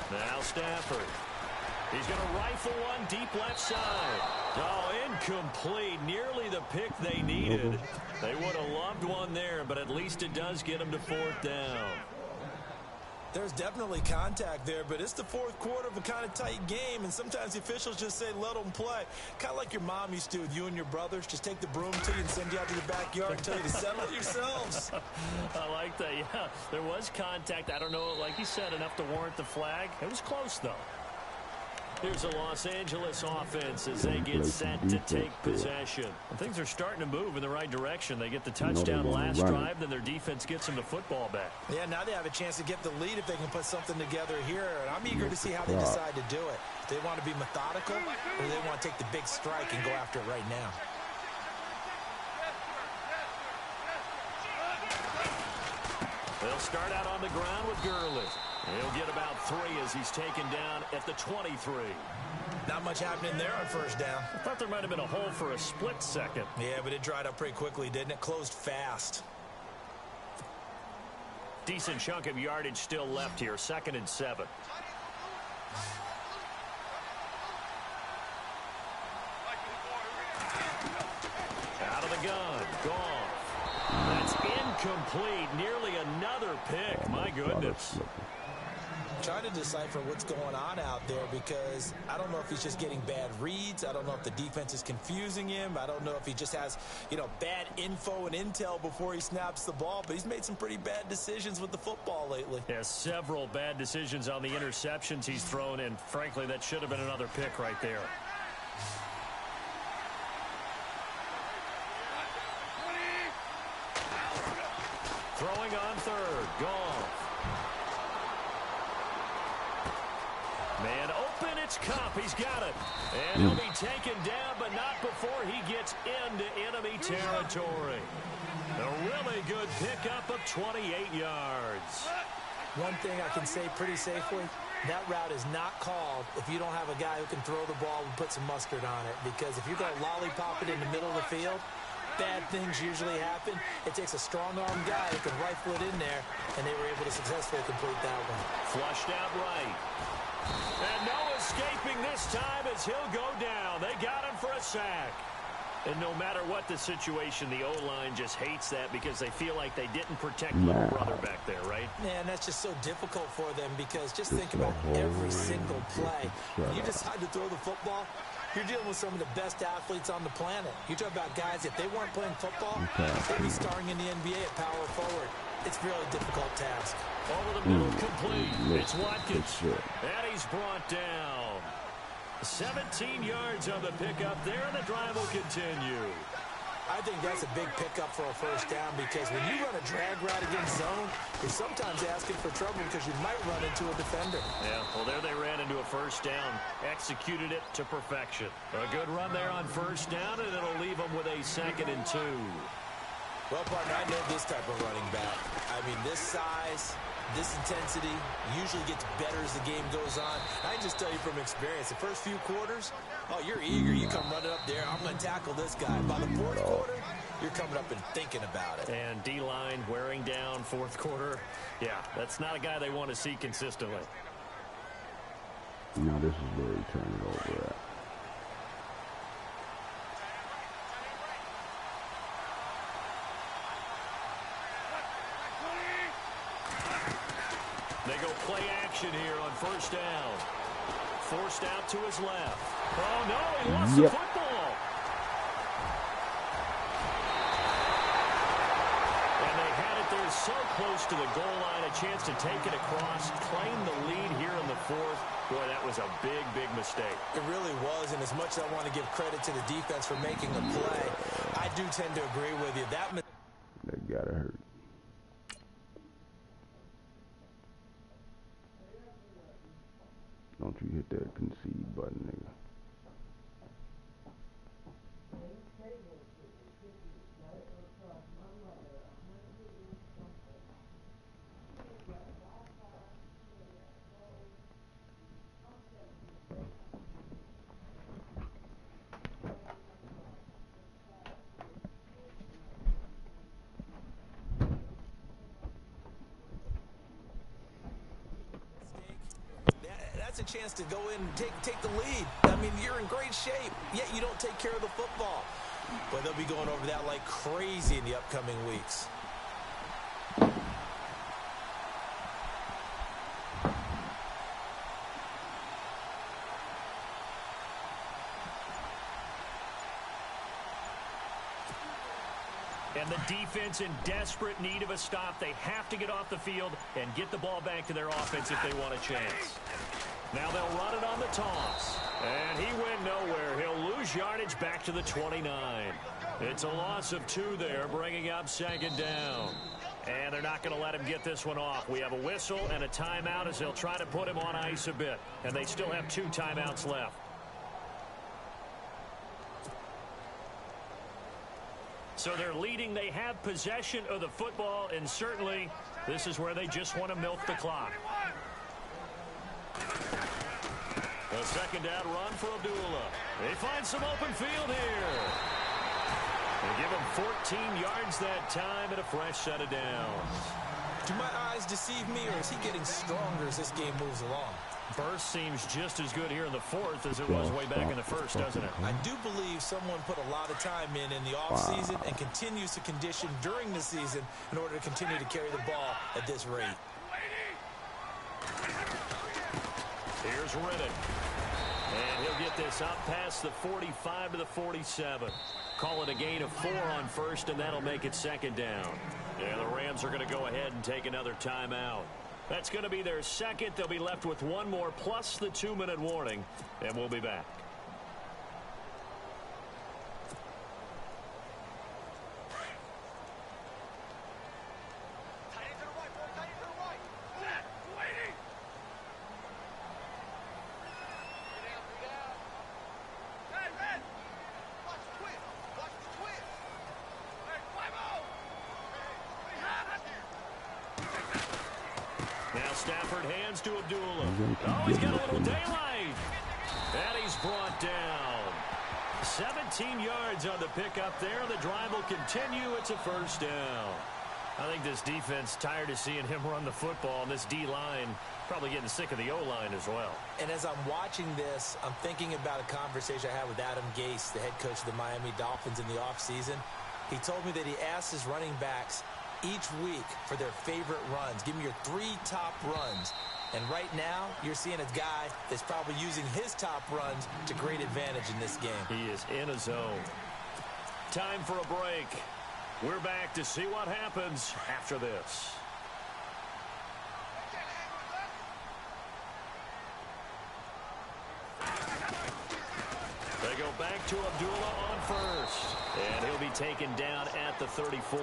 Now Stafford. He's going to rifle one deep left side. Oh, incomplete. Nearly the pick they needed. They would have loved one there, but at least it does get them to 4th down. There's definitely contact there, but it's the fourth quarter of a kind of tight game, and sometimes the officials just say, let them play. Kind of like your mom used to with you and your brothers. Just take the broom to you and send you out to the backyard and tell you to settle it yourselves. I like that, yeah. There was contact. I don't know, like you said, enough to warrant the flag. It was close, though. Here's the Los Angeles offense as they get set to take possession. And things are starting to move in the right direction. They get the touchdown last drive, then their defense gets them the football back. Yeah, now they have a chance to get the lead if they can put something together here. And I'm eager to see how they decide to do it. Do they want to be methodical, or do they want to take the big strike and go after it right now? They'll start out on the ground with Gurley. He'll get about 3 as he's taken down at the 23. Not much happening there on first down. I thought there might have been a hole for a split second. Yeah, but it dried up pretty quickly, didn't it? Closed fast. Decent chunk of yardage still left here. 2nd and 7. Out of the gun. Gone. That's incomplete. Nearly another pick. My goodness. Trying to decipher what's going on out there because I don't know if he's just getting bad reads. I don't know if the defense is confusing him. I don't know if he just has, bad info and intel before he snaps the ball. But he's made some pretty bad decisions with the football lately. Yeah, several bad decisions on the interceptions he's thrown, and frankly, that should have been another pick right there. Throwing on 3rd. Goff. Man open, it's Cup. He's got it. And he'll be taken down, but not before he gets into enemy territory. A really good pickup of 28 yards. One thing I can say pretty safely, that route is not called if you don't have a guy who can throw the ball and put some mustard on it. Because if you're going to lollipop it in the middle of the field, bad things usually happen. It takes a strong-arm guy who can rifle it in there, and they were able to successfully complete that one. Flushed out right. And no escaping this time as he'll go down. They got him for a sack. And no matter what the situation, the O-line just hates that because they feel like they didn't protect little brother back there, right? Man, that's just so difficult for them because just think about every single play. When you decide to throw the football, you're dealing with some of the best athletes on the planet. You talk about guys, if they weren't playing football, they'd be starring in the NBA at power forward. It's a really difficult task. Over the middle, complete. It's Watkins. And he's brought down. 17 yards on the pickup there, and the drive will continue. I think that's a big pickup for a first down because when you run a drag route against zone, you're sometimes asking for trouble because you might run into a defender. Yeah, well, there they ran into a first down. Executed it to perfection. A good run there on first down, and it'll leave them with a 2nd and 2. Well, partner, I know this type of running back. I mean, this size, this intensity usually gets better as the game goes on. I can just tell you from experience, the first few quarters, oh, you're eager. You come running up there. I'm going to tackle this guy. By the 4th quarter, you're coming up and thinking about it. And D-line wearing down 4th quarter. Yeah, that's not a guy they want to see consistently. Now this is where he turned it over at. They go play action here on first down. Forced out to his left. Oh, no, he lost the football. And they had it there so close to the goal line, a chance to take it across, claim the lead here in the 4th. Boy, that was a big, big mistake. It really was, and as much as I want to give credit to the defense for making the play, I do tend to agree with you. That gotta hurt. Don't you hit that concede button, nigga. A chance to go in and take the lead. I mean, you're in great shape, yet you don't take care of the football. But they'll be going over that like crazy in the upcoming weeks. And the defense in desperate need of a stop. They have to get off the field and get the ball back to their offense if they want a chance. Now they'll run it on the toss. And he went nowhere. He'll lose yardage back to the 29. It's a loss of 2 there, bringing up 2nd down. And they're not going to let him get this one off. We have a whistle and a timeout as they'll try to put him on ice a bit. And they still have 2 timeouts left. So they're leading. They have possession of the football, and certainly this is where they just want to milk the clock. A 2nd down run for Abdullah. They find some open field here. They give him 14 yards that time and a fresh set of downs. Do my eyes deceive me, or is he getting stronger as this game moves along? Burst seems just as good here in the fourth as it was way back in the first, doesn't it? I do believe someone put a lot of time in the offseason and continues to condition during the season in order to continue to carry the ball at this rate. Here's Riddick. And he'll get this up past the 45 to the 47. Call it a gain of 4 on first, and that'll make it second down. Yeah, the Rams are going to go ahead and take another timeout. That's going to be their second. They'll be left with one more plus the 2-minute warning, and we'll be back. Now Stafford hands to Abdullah. Oh, he's got a little daylight. And he's brought down. 17 yards on the pickup there. The drive will continue. It's a first down. I think this defense tired of seeing him run the football, and this D-line probably getting sick of the O-line as well. And as I'm watching this, I'm thinking about a conversation I had with Adam Gase, the head coach of the Miami Dolphins, in the offseason. He told me that he asked his running backs each week for their favorite runs. Give me your 3 top runs. And right now, you're seeing a guy that's probably using his top runs to great advantage in this game. He is in a zone. Time for a break. We're back to see what happens after this. They go back to Abdullah on first. And he'll be taken down at the 34.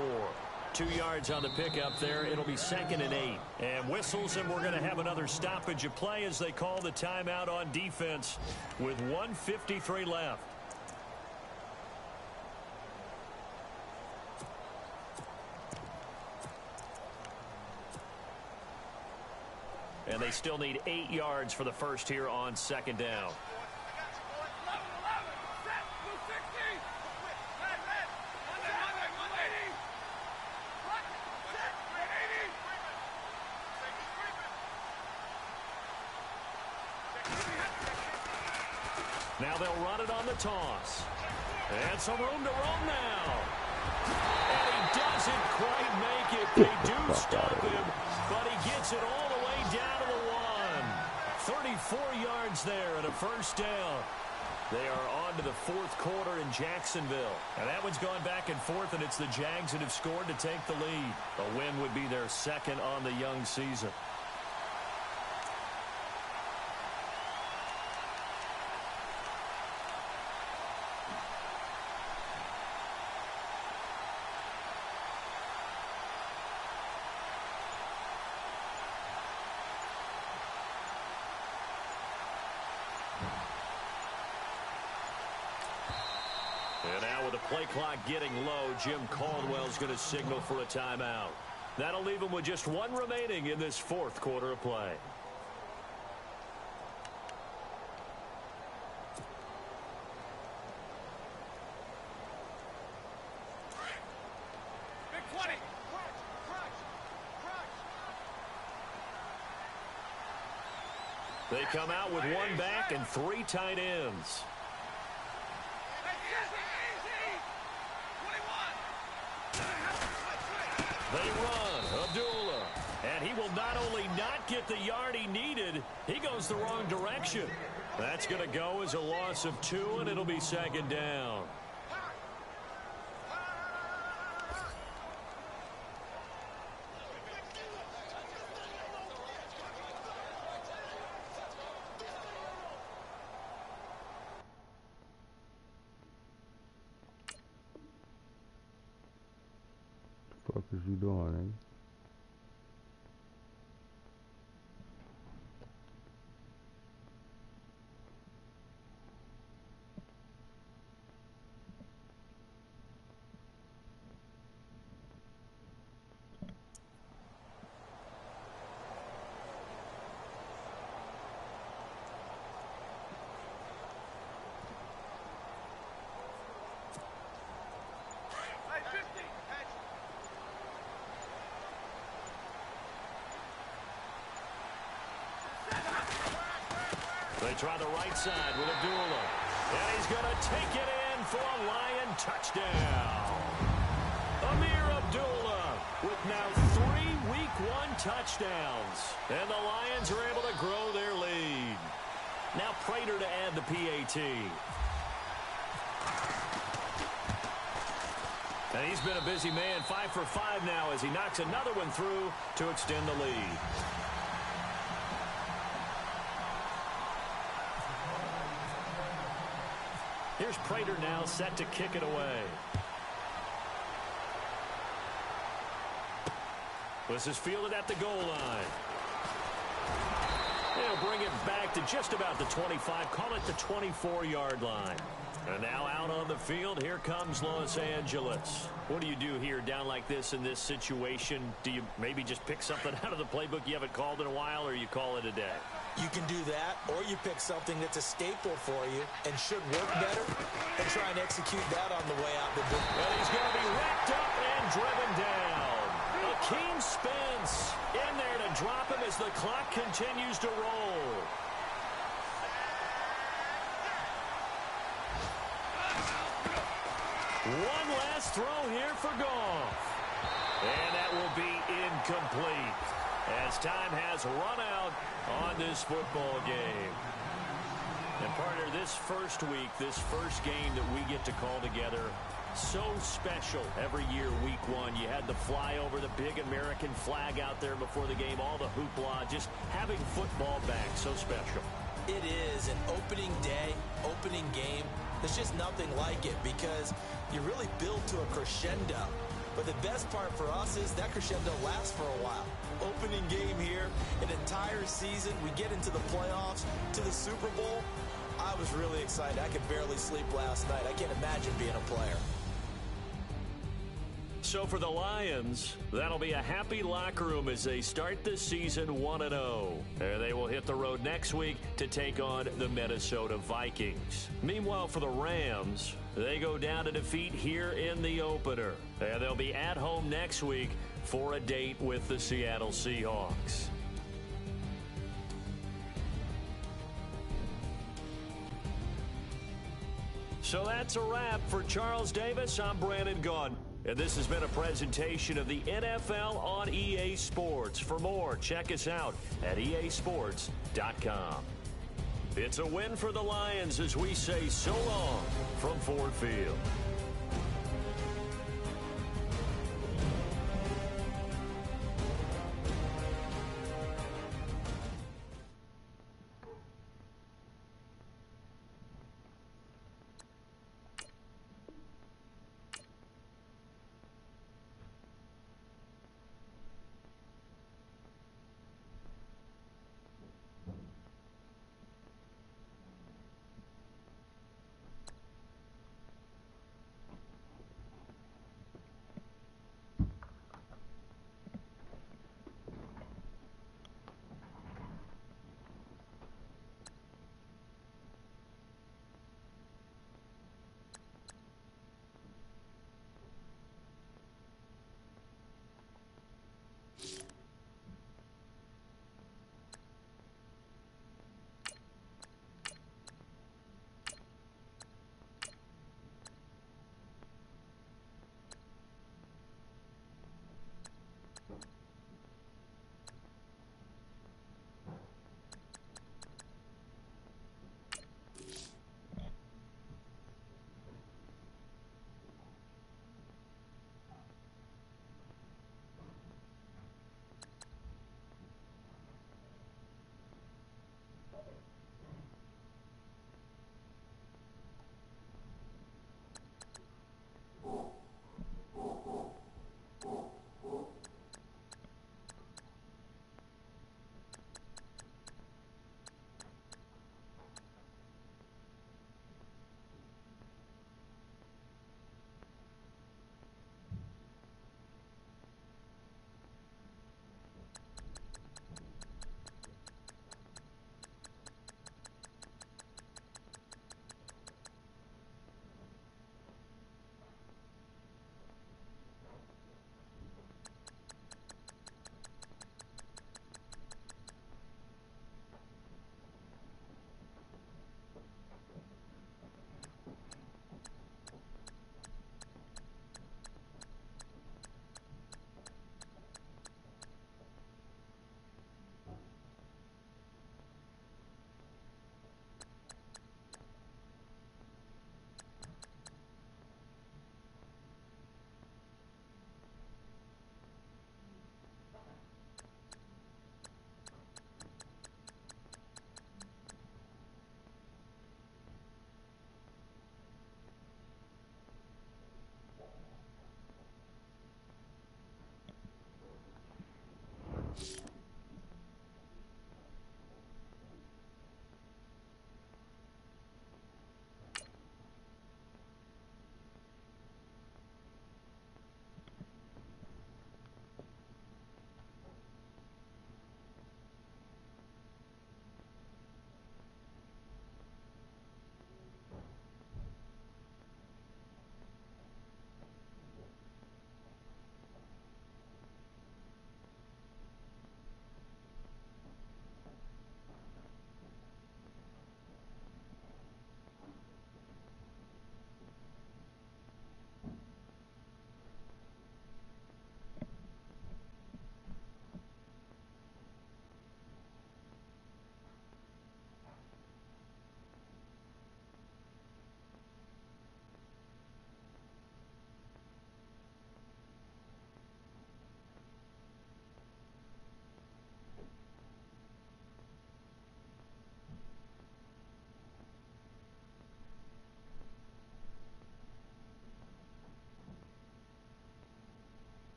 2 yards on the pickup there. It'll be 2nd and 8. And whistles, and we're going to have another stoppage of play as they call the timeout on defense with 1:53 left. And they still need 8 yards for the first here on 2nd down. Now they'll run it on the toss. And some room to roam now. And he doesn't quite make it. They do stop him, but he gets it all the way down to the 1. 34 yards there and a first down. They are on to the 4th quarter in Jacksonville. And that one's gone back and forth, and it's the Jags that have scored to take the lead. A win would be their 2nd on the young season. And now with the play clock getting low, Jim Caldwell's going to signal for a timeout. That'll leave him with just 1 remaining in this 4th quarter of play. They come out with 1 back and 3 tight ends. They run, Abdullah, and he will not only not get the yard he needed, he goes the wrong direction. That's going to go as a loss of 2, and it'll be 2nd down. What the fuck is you doing, eh? They try the right side with Abdullah. And he's going to take it in for a Lion touchdown. Amir Abdullah with now 3 Week 1 touchdowns. And the Lions are able to grow their lead. Now Prater to add the PAT. And he's been a busy man, 5 for 5 now as he knocks another one through to extend the lead. Here's Prater now set to kick it away. This is fielded at the goal line. They'll bring it back to just about the 25, call it the 24-yard line. And now out on the field, here comes Los Angeles. What do you do here down like this in this situation? Do you maybe just pick something out of the playbook you haven't called in a while, or you call it a day? You can do that, or you pick something that's a staple for you and should work better and try and execute that on the way out the door. And he's going to be wrapped up and driven down. Akeem Spence in there to drop him as the clock continues to roll. One last throw here for Goff. And that will be incomplete as time has run out on this football game. And partner, this first week, this first game that we get to call together, so special every year, Week 1. You had the flyover, the big American flag out there before the game, all the hoopla, just having football back, so special. It is an opening day, opening game. There's just nothing like it because you really build to a crescendo. But the best part for us is that crescendo lasts for a while. Opening game here, an entire season. We get into the playoffs, to the Super Bowl. I was really excited. I could barely sleep last night. I can't imagine being a player. So for the Lions, that'll be a happy locker room as they start the season 1-0. And they will hit the road next week to take on the Minnesota Vikings. Meanwhile, for the Rams, they go down to defeat here in the opener. And they'll be at home next week for a date with the Seattle Seahawks. So that's a wrap. For Charles Davis, I'm Brandon Gaudin. And this has been a presentation of the NFL on EA Sports. For more, check us out at easports.com. It's a win for the Lions as we say so long from Ford Field.